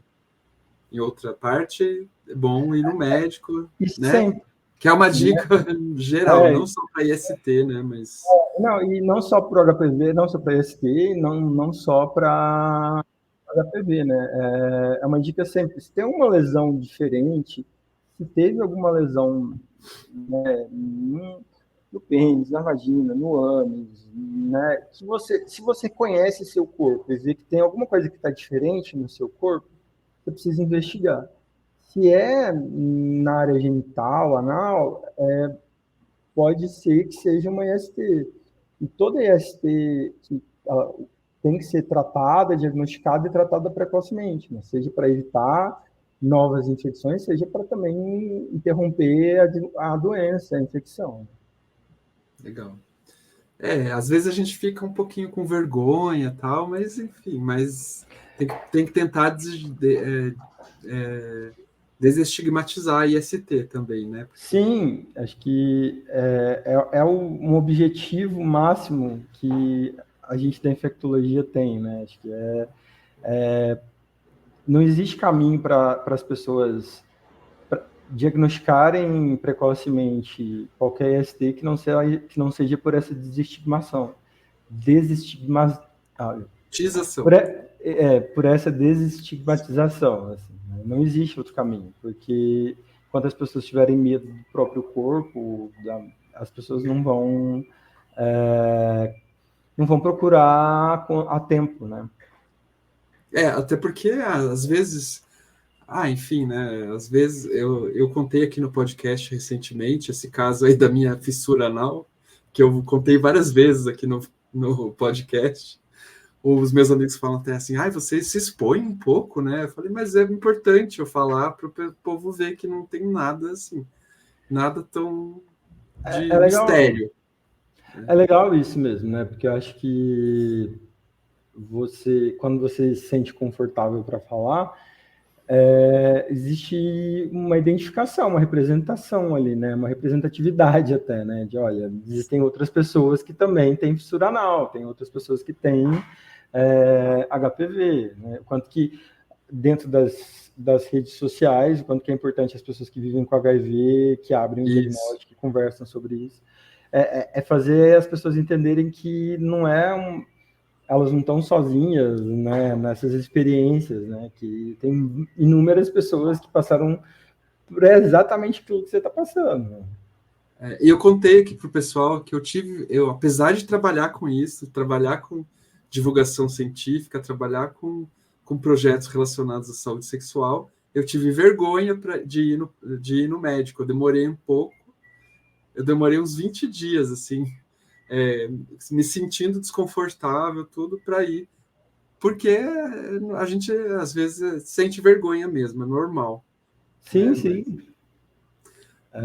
em outra parte, é bom ir no médico, né? Sempre. Que é uma dica geral, não só para IST, né? Mas... Não, e não só para o HPV, não só para IST, não só para HPV, né? É uma dica sempre, se tem uma lesão diferente, se teve alguma lesão, né, no pênis, na vagina, no ânus, né? Se você conhece seu corpo e vê que tem alguma coisa que está diferente no seu corpo, você precisa investigar. Se é na área genital, anal, pode ser que seja uma IST. E toda IST ela tem que ser tratada, diagnosticada e tratada precocemente, né? Seja para evitar novas infecções, seja para também interromper a doença, a infecção. Legal. Às vezes a gente fica um pouquinho com vergonha e tal, mas enfim, tem que tentar desestigmatizar a IST também, né? Sim, acho que um objetivo máximo que a gente da infectologia tem, né? Acho que não existe caminho para as pessoas diagnosticarem precocemente qualquer IST que não seja por essa por essa desestigmatização, assim, né? Não existe outro caminho, porque quando as pessoas tiverem medo do próprio corpo, as pessoas não vão procurar a tempo, né? Até porque às vezes, enfim, né? Às vezes eu contei aqui no podcast recentemente esse caso aí da minha fissura anal, que eu contei várias vezes aqui no podcast. Os meus amigos falam até assim, você se expõe um pouco, né? Eu falei, mas é importante eu falar para o povo ver que não tem nada assim, nada tão de mistério. É legal isso mesmo, né? Porque eu acho que quando você se sente confortável para falar, existe uma identificação, uma representação ali, né? Uma representatividade até, né? De, olha, existem outras pessoas que também têm fissura anal, tem outras pessoas que têm HPV, né? Quanto que dentro das redes sociais, quanto que é importante as pessoas que vivem com HIV, que abrem o diagnóstico, que conversam sobre isso, fazer as pessoas entenderem que elas não estão sozinhas, né, nessas experiências, né, que tem inúmeras pessoas que passaram por exatamente aquilo que você está passando. E eu contei aqui para o pessoal que apesar de trabalhar com isso, trabalhar com divulgação científica, trabalhar com projetos relacionados à saúde sexual, eu tive vergonha de ir no médico. Eu demorei uns 20 dias, assim, me sentindo desconfortável, tudo para ir, porque a gente às vezes sente vergonha mesmo, é normal. Sim, né? sim.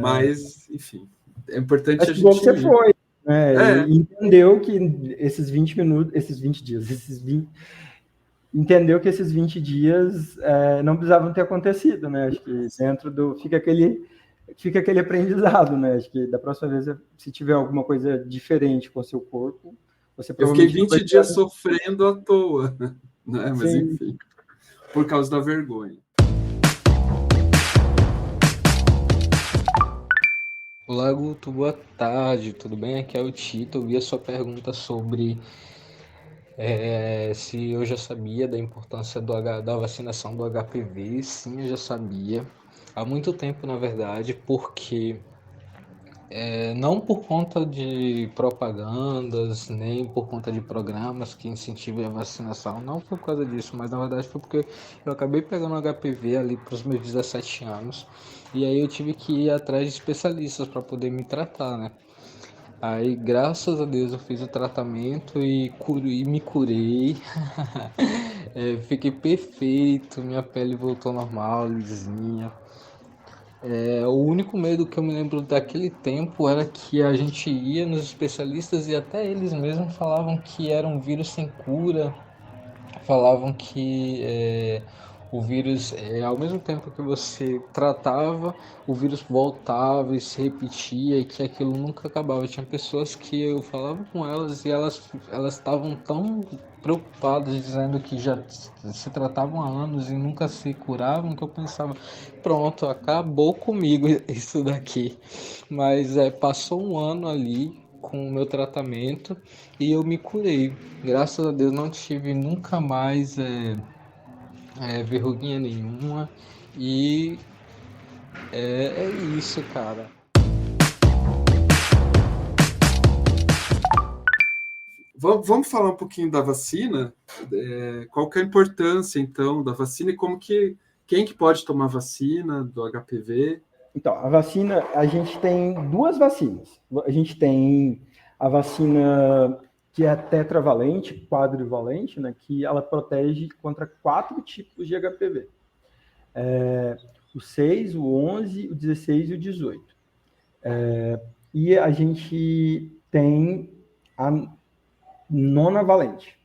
Mas, enfim, é importante a gente... Você ir. Foi, né? E entendeu que esses 20 minutos, entendeu que esses 20 dias não precisavam ter acontecido, né? Acho que dentro fica aquele aprendizado, né? Acho que da próxima vez, se tiver alguma coisa diferente com o seu corpo, você provavelmente... Eu fiquei 20 dias sofrendo à toa, né? Mas sim. Enfim, por causa da vergonha. Olá, Guto, boa tarde, tudo bem? Aqui é o Tito. Eu vi a sua pergunta sobre se eu já sabia da importância da vacinação do HPV. Sim, eu já sabia. Há muito tempo, na verdade, porque não por conta de propagandas, nem por conta de programas que incentivem a vacinação, não foi por causa disso, mas na verdade foi porque eu acabei pegando HPV ali para os meus 17 anos, e aí eu tive que ir atrás de especialistas para poder me tratar, né? Aí, graças a Deus, eu fiz o tratamento e me curei. Fiquei perfeito, minha pele voltou normal, lisinha. O único medo que eu me lembro daquele tempo era que a gente ia nos especialistas e até eles mesmos falavam que era um vírus sem cura, falavam que o vírus, ao mesmo tempo que você tratava, o vírus voltava e se repetia e que aquilo nunca acabava. Tinha pessoas que eu falava com elas e elas estavam tão preocupadas, dizendo que já se tratavam há anos e nunca se curavam, que eu pensava, pronto, acabou comigo isso daqui. Mas passou um ano ali com o meu tratamento e eu me curei. Graças a Deus não tive nunca mais verruguinha nenhuma. E é isso, cara. Vamos falar um pouquinho da vacina? Qual que é a importância, então, da vacina e quem que pode tomar vacina do HPV? Então, a vacina, a gente tem duas vacinas. A gente tem a vacina que é tetravalente, quadrivalente, né, que ela protege contra 4 tipos de HPV. O 6, o 11, o 16 e o 18. E a gente tem a nonavalente,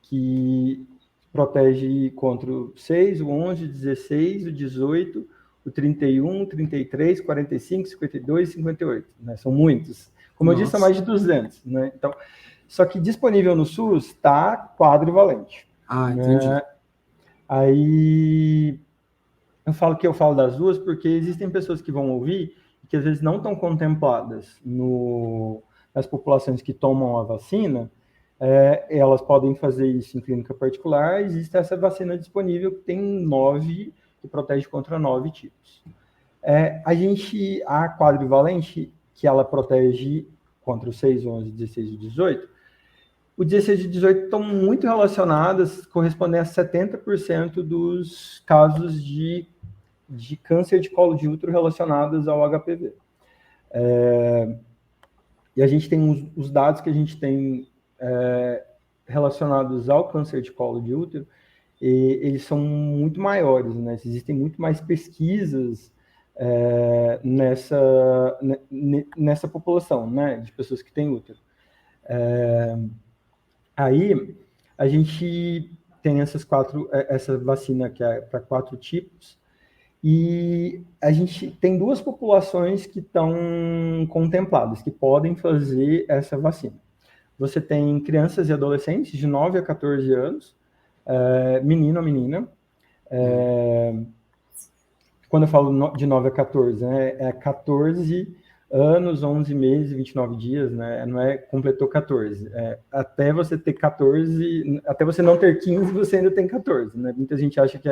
que protege contra o 6, o 11, o 16, o 18, o 31, 33, 45, 52 e 58. Né? São muitos. Como eu disse, são mais de 200. Né? Então, só que disponível no SUS está quadrivalente. Entendi. Aí eu falo das duas porque existem pessoas que vão ouvir que às vezes não estão contempladas nas populações que tomam a vacina. Elas podem fazer isso em clínica particular. Existe essa vacina disponível que tem 9, que protege contra 9 tipos. A quadrivalente, que ela protege contra o 6, 11, 16 e 18, o 16 e 18 estão muito relacionadas, correspondem a 70% dos casos de câncer de colo de útero relacionados ao HPV. E a gente tem os dados que a gente tem relacionados ao câncer de colo de útero, e eles são muito maiores, né? Existem muito mais pesquisas nessa população, né, de pessoas que têm útero. Aí a gente tem essa vacina que é para 4 tipos, e a gente tem 2 populações que estão contempladas, que podem fazer essa vacina. Você tem crianças e adolescentes de 9 a 14 anos, menino ou menina. Quando eu falo de 9 a 14, né, é 14 anos, 11 meses e 29 dias, né? Não é completou 14. Até você ter 14, até você não ter 15, você ainda tem 14, né? Muita gente acha que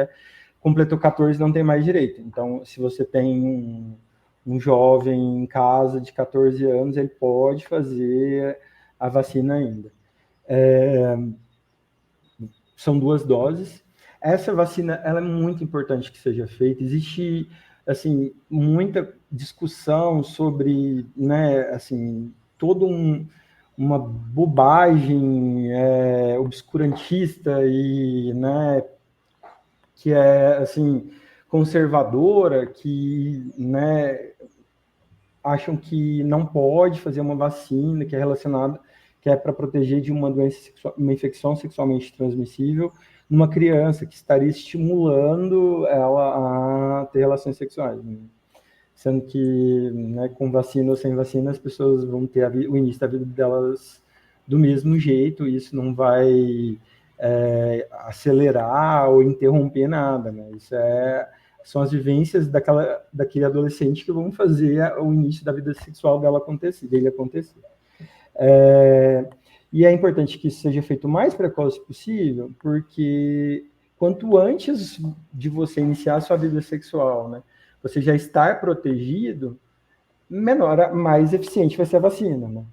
completou 14 não tem mais direito. Então, se você tem um jovem em casa de 14 anos, ele pode fazer a vacina ainda. São 2 doses. Essa vacina, ela é muito importante que seja feita. Existe, assim, muita discussão sobre, né, assim, toda uma bobagem obscurantista e, né, que é, assim, conservadora, que, né, acham que não pode fazer uma vacina que é relacionada, que é para proteger de uma doença uma infecção sexualmente transmissível numa criança, que estaria estimulando ela a ter relações sexuais, né? Sendo que, né, com vacina ou sem vacina, as pessoas vão ter o início da vida delas do mesmo jeito, e isso não vai acelerar ou interromper nada, né? Isso são as vivências daquele adolescente que vão fazer o início da vida sexual dele acontecer. E é importante que isso seja feito o mais precoce possível, porque quanto antes de você iniciar a sua vida sexual, né, você já estar protegido, mais eficiente vai ser a vacina, né?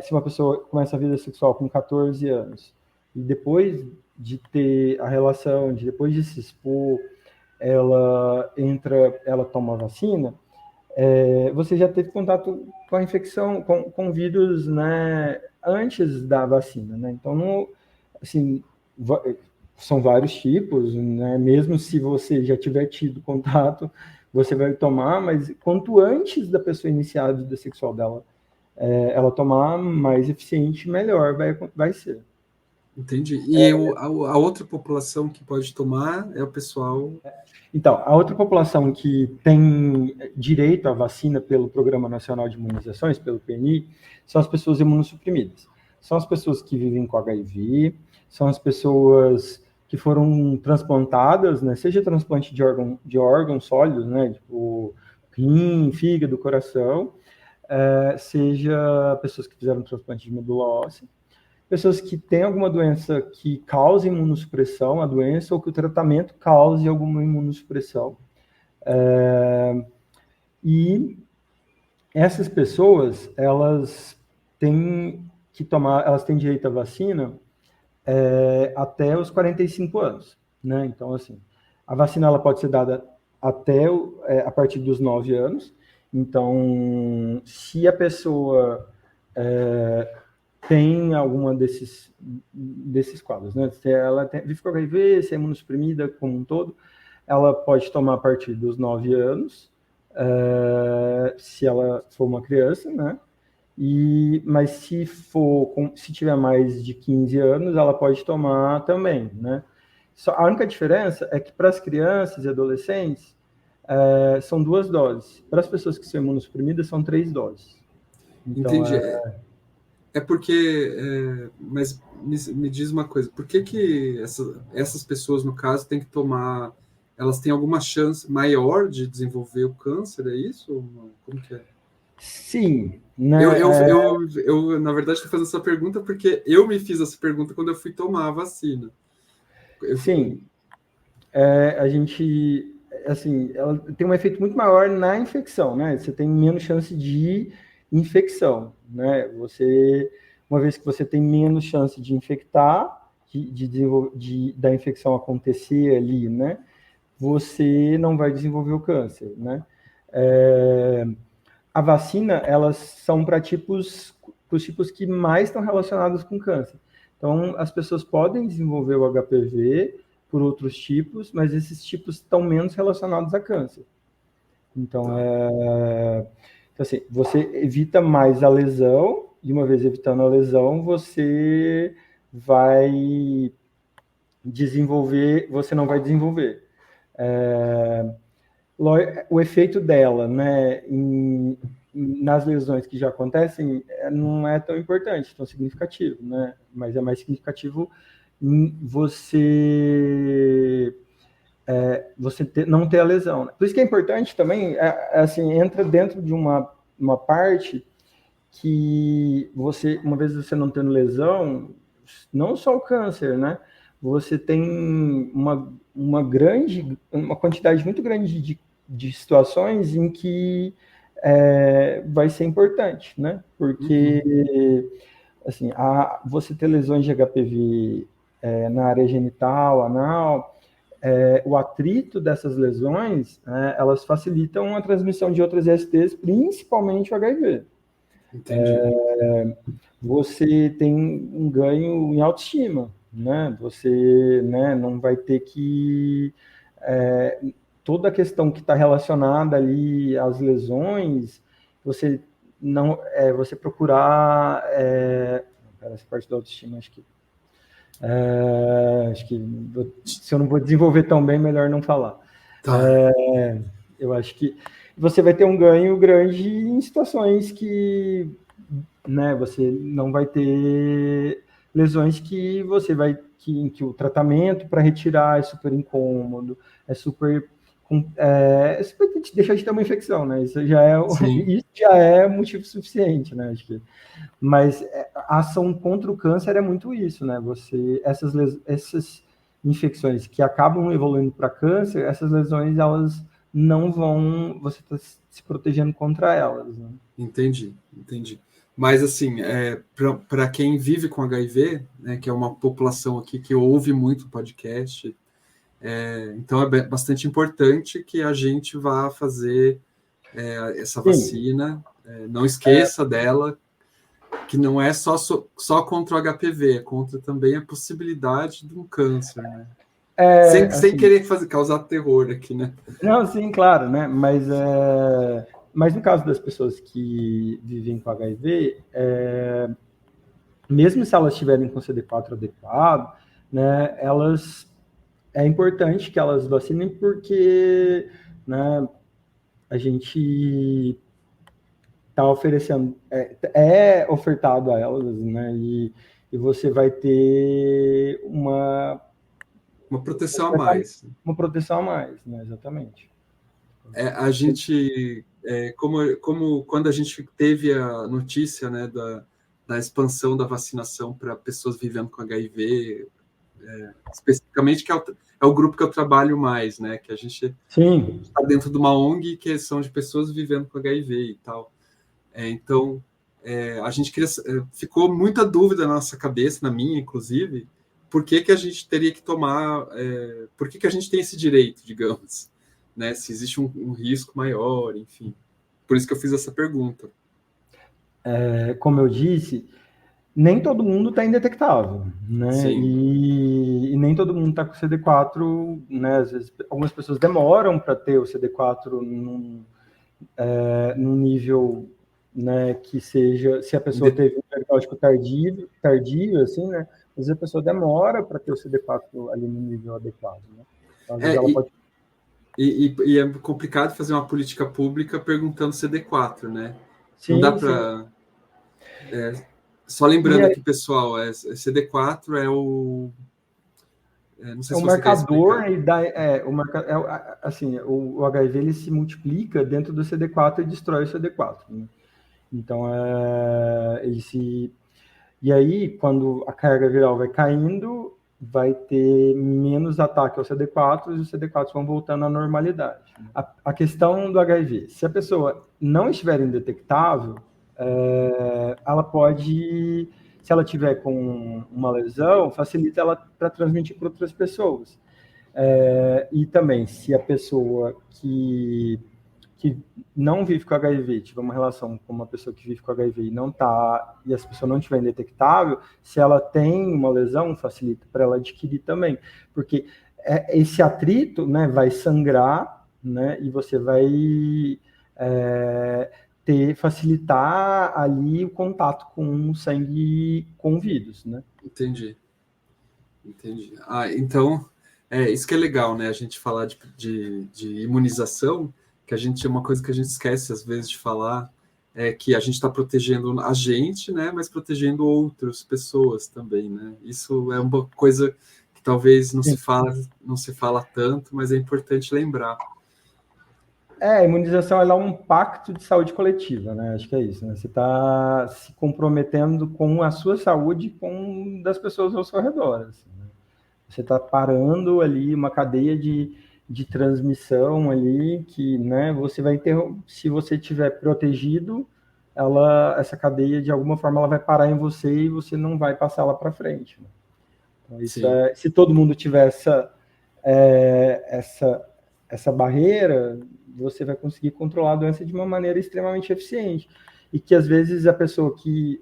Se uma pessoa começa a vida sexual com 14 anos, e depois de ter a relação, depois de se expor, ela toma a vacina, você já teve contato com a infecção, com vírus, né, antes da vacina, né? Então, assim, são vários tipos, né? Mesmo se você já tiver tido contato, você vai tomar, mas quanto antes da pessoa iniciar a vida sexual dela, ela tomar, mais eficiente, melhor vai ser. Entendi. E a outra população que pode tomar é o pessoal... Então, a outra população que tem direito à vacina pelo Programa Nacional de Imunizações, pelo PNI, são as pessoas imunossuprimidas. São as pessoas que vivem com HIV, são as pessoas que foram transplantadas, né, seja transplante de órgãos sólidos, né, tipo rim, fígado, coração, seja pessoas que fizeram transplante de medula óssea. pessoas que têm alguma doença que cause imunossupressão, a doença, ou que o tratamento cause alguma imunossupressão. E essas pessoas, elas têm que tomar, elas têm direito à vacina até os 45 anos, né? Então, assim, a vacina ela pode ser dada até a partir dos 9 anos. Então, se a pessoa tem alguma desses quadros, né? Se ela vive com HIV, se é imunossuprimida como um todo, ela pode tomar a partir dos 9 anos, se ela for uma criança, né? Mas se tiver mais de 15 anos, ela pode tomar também, né? A única diferença é que para as crianças e adolescentes são 2 doses. Para as pessoas que são imunossuprimidas, são 3 doses. Então, entendi. Porque... mas me diz uma coisa, por que essas pessoas, no caso, têm que tomar... Elas têm alguma chance maior de desenvolver o câncer, é isso? Como que é? Sim. Né? Eu, na verdade, estou fazendo essa pergunta porque eu me fiz essa pergunta quando eu fui tomar a vacina. Sim. A gente... Assim, ela tem um efeito muito maior na infecção, né? Você tem menos chance de infecção, né? Uma vez que você tem menos chance de infectar, da infecção acontecer ali, né? Você não vai desenvolver o câncer, né? A vacina, elas são para os tipos que mais estão relacionados com câncer. Então, as pessoas podem desenvolver o HPV por outros tipos, mas esses tipos estão menos relacionados a câncer. Então, assim, você evita mais a lesão, e uma vez evitando a lesão, você vai desenvolver, você não vai desenvolver. O efeito dela, né, nas lesões que já acontecem, não é tão importante, tão significativo, né? Mas é mais significativo você não ter a lesão. Por isso que é importante também, assim, entra dentro de uma parte que uma vez você não tendo lesão, não só o câncer, né? Você tem uma quantidade muito grande de situações em que vai ser importante, né? Porque, assim, você ter lesões de HPV na área genital, anal, o atrito dessas lesões, elas facilitam a transmissão de outras ISTs, principalmente o HIV. Você tem um ganho em autoestima, né? Você, né, não vai ter que... toda a questão que está relacionada ali às lesões, você procurar... essa parte da autoestima, acho que se eu não vou desenvolver tão bem, melhor não falar. Tá. Eu acho que você vai ter um ganho grande em situações que, né, você não vai ter lesões que você vai em que o tratamento para retirar é super incômodo, super deixar de ter uma infecção, né? Isso já é motivo suficiente, né? Acho que. Mas a ação contra o câncer é muito isso, né? Essas infecções que acabam evoluindo para câncer, essas lesões, elas não vão... Você está se protegendo contra elas, né? Entendi. Mas, assim, para quem vive com HIV, né, que é uma população aqui que ouve muito o podcast, então é bastante importante que a gente vá fazer essa vacina. Não esqueça dela, que não é só contra o HPV, é contra também a possibilidade de um câncer, né? Sem querer causar terror aqui, né? Não, sim, claro, né? Mas no caso das pessoas que vivem com HIV, mesmo se elas tiverem com CD4 adequado, né, é importante que elas vacinem porque, né, a gente está oferecendo, ofertado a elas, né, e você vai ter uma proteção a mais. Uma proteção a mais, né, exatamente. A gente, como quando a gente teve a notícia, né, da da expansão da vacinação para pessoas vivendo com HIV, especificamente, que é o grupo que eu trabalho mais, né? Que a gente está dentro de uma ONG que são de pessoas vivendo com HIV e tal. Então, a gente ficou muita dúvida na nossa cabeça, na minha, inclusive, por que a gente teria que tomar, por que a gente tem esse direito, digamos, né? Se existe um risco maior, enfim. Por isso que eu fiz essa pergunta. Como eu disse, nem todo mundo está indetectável, né? E nem todo mundo está com CD4, né? Às vezes, algumas pessoas demoram para ter o CD4 num nível, né, que seja, se a pessoa teve um diagnóstico tardio, assim, né? Às vezes a pessoa demora para ter o CD4 ali no nível adequado, né? Então, às vezes ela pode... E é complicado fazer uma política pública perguntando CD4, né? Sim, não dá para... só lembrando aqui, pessoal, CD4 é o... não sei se o marcador assim, o HIV ele se multiplica dentro do CD4 e destrói o CD4, né? Então, e aí, quando a carga viral vai caindo, vai ter menos ataque ao CD4 e os CD4 vão voltando à normalidade. A questão do HIV, se a pessoa não estiver indetectável, ela pode, se ela tiver com uma lesão, facilita ela para transmitir para outras pessoas. E também, se a pessoa que não vive com HIV, tiver uma relação com uma pessoa que vive com HIV e essa pessoa não estiver indetectável, se ela tem uma lesão, facilita para ela adquirir também, porque esse atrito, né, vai sangrar, né, e você vai facilitar ali o contato com o sangue com o vírus, né? Entendi. Então, isso que é legal, né, a gente falar de imunização, que é uma coisa que a gente esquece às vezes de falar, que a gente está protegendo a gente, né, mas protegendo outras pessoas também, né? Isso é uma coisa que talvez não se fala tanto, mas é importante lembrar. A imunização ela é um pacto de saúde coletiva, né? Acho que é isso, né? Você está se comprometendo com a sua saúde e com das pessoas ao seu redor, assim, né? Você está parando ali uma cadeia de transmissão ali que, né, você vai ter, se você tiver protegido, essa cadeia de alguma forma ela vai parar em você e você não vai passar ela para frente, né? Então, isso se todo mundo tiver essa barreira, você vai conseguir controlar a doença de uma maneira extremamente eficiente, e que às vezes a pessoa que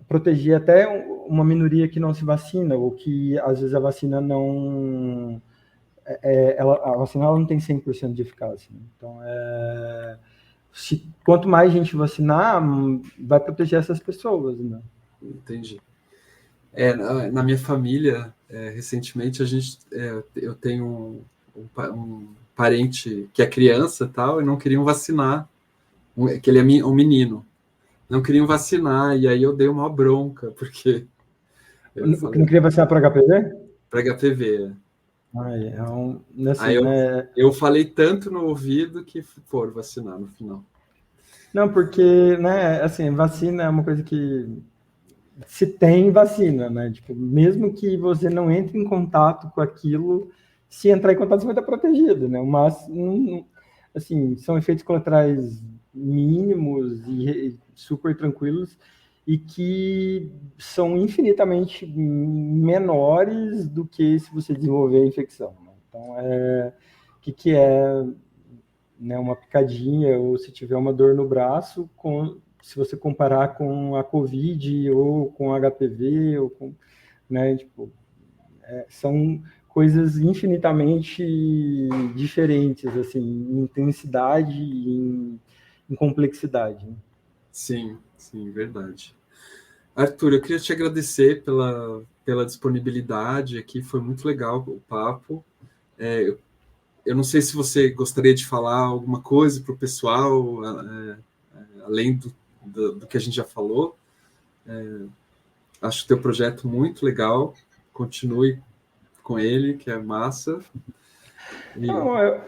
proteger até uma minoria que não se vacina, ou que às vezes a vacina não... a vacina ela não tem 100% de eficácia, né? Então, quanto mais gente vacinar, vai proteger essas pessoas, né? Entendi. Na minha família, recentemente, eu tenho um parente que é criança tal, e não queriam vacinar, que ele é um menino. Não queriam vacinar, e aí eu dei uma bronca, porque... Não queria vacinar para HPV? Para HPV, assim, aí eu falei tanto no ouvido que foram vacinar no final. Não, porque, né, assim, vacina é uma coisa que se tem vacina, né? Tipo, mesmo que você não entre em contato com aquilo, se entrar em contato, você vai estar protegido, né? Mas, assim, são efeitos colaterais mínimos e super tranquilos e que são infinitamente menores do que se você desenvolver a infecção, né? Então, o que é, né, uma picadinha, ou se tiver uma dor no braço, se você comparar com a COVID ou com HPV, ou com, né, tipo, são coisas infinitamente diferentes, assim, em intensidade e em complexidade, né? Sim, verdade. Arthur, eu queria te agradecer pela disponibilidade aqui, foi muito legal o papo. Eu não sei se você gostaria de falar alguma coisa para o pessoal, além do que a gente já falou. Acho o teu projeto muito legal, continue com ele, que é massa. Não,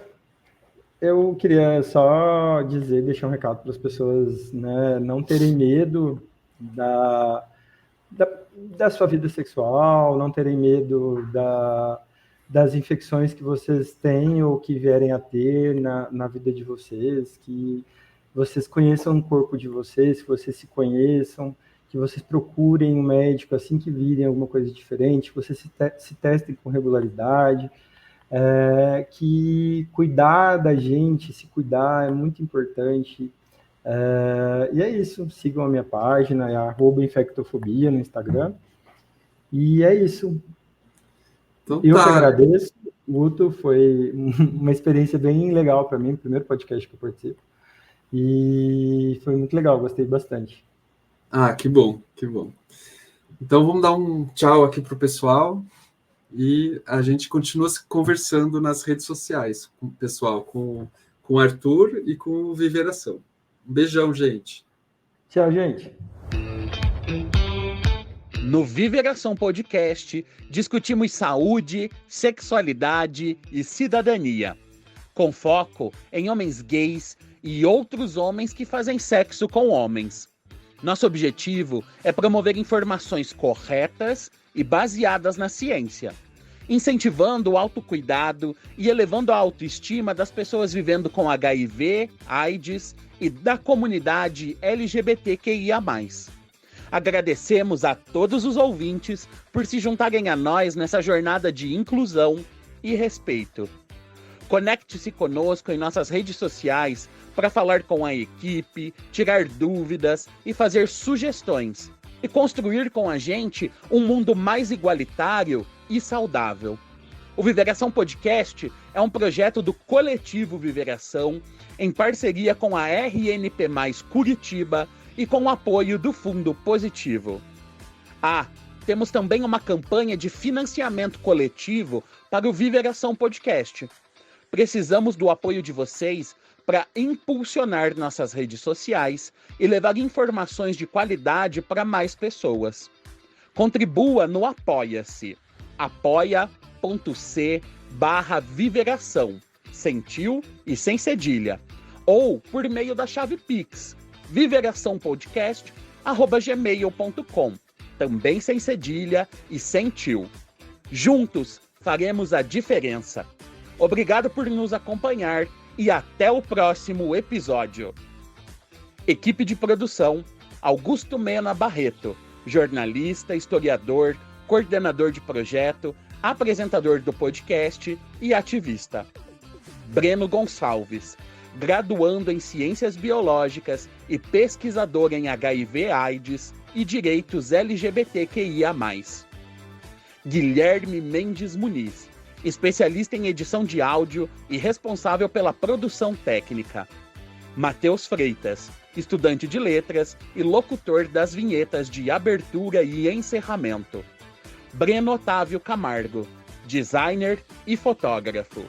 eu queria só deixar um recado para as pessoas, né, não terem medo da sua vida sexual, não terem medo das infecções que vocês têm ou que vierem a ter na vida de vocês, que vocês conheçam o corpo de vocês, que vocês se conheçam, que vocês procurem um médico assim que virem alguma coisa diferente, que vocês se testem com regularidade, que cuidar da gente, se cuidar é muito importante. E é isso, sigam a minha página, é @infectofobia no Instagram. E é isso. Então, eu que agradeço, Guto, foi uma experiência bem legal para mim, o primeiro podcast que eu participo. E foi muito legal, gostei bastante. Que bom, que bom. Então vamos dar um tchau aqui para o pessoal e a gente continua conversando nas redes sociais, com o pessoal, com o Arthur e com o Viveração. Um beijão, gente. Tchau, gente. No Viveração Podcast, discutimos saúde, sexualidade e cidadania, com foco em homens gays e outros homens que fazem sexo com homens. Nosso objetivo é promover informações corretas e baseadas na ciência, incentivando o autocuidado e elevando a autoestima das pessoas vivendo com HIV, AIDS e da comunidade LGBTQIA+. Agradecemos a todos os ouvintes por se juntarem a nós nessa jornada de inclusão e respeito. Conecte-se conosco em nossas redes sociais para falar com a equipe, tirar dúvidas e fazer sugestões, e construir com a gente um mundo mais igualitário e saudável. O Viveração Podcast é um projeto do Coletivo Viveração, em parceria com a RNP+ Curitiba e com o apoio do Fundo Positivo. Temos também uma campanha de financiamento coletivo para o Viveração Podcast. Precisamos do apoio de vocês para impulsionar nossas redes sociais e levar informações de qualidade para mais pessoas. Contribua no Apoia-se, apoia.c/viveração, sem tio e sem cedilha, ou por meio da chave Pix, viveraçãopodcast@gmail.com, também sem cedilha e sem tio. Juntos faremos a diferença. Obrigado por nos acompanhar e até o próximo episódio. Equipe de produção: Augusto Mena Barreto, jornalista, historiador, coordenador de projeto, apresentador do podcast e ativista. Breno Gonçalves, graduando em Ciências Biológicas e pesquisador em HIV/AIDS e direitos LGBTQIA+. Guilherme Mendes Muniz, especialista em edição de áudio e responsável pela produção técnica. Matheus Freitas, estudante de letras e locutor das vinhetas de abertura e encerramento. Breno Otávio Camargo, designer e fotógrafo.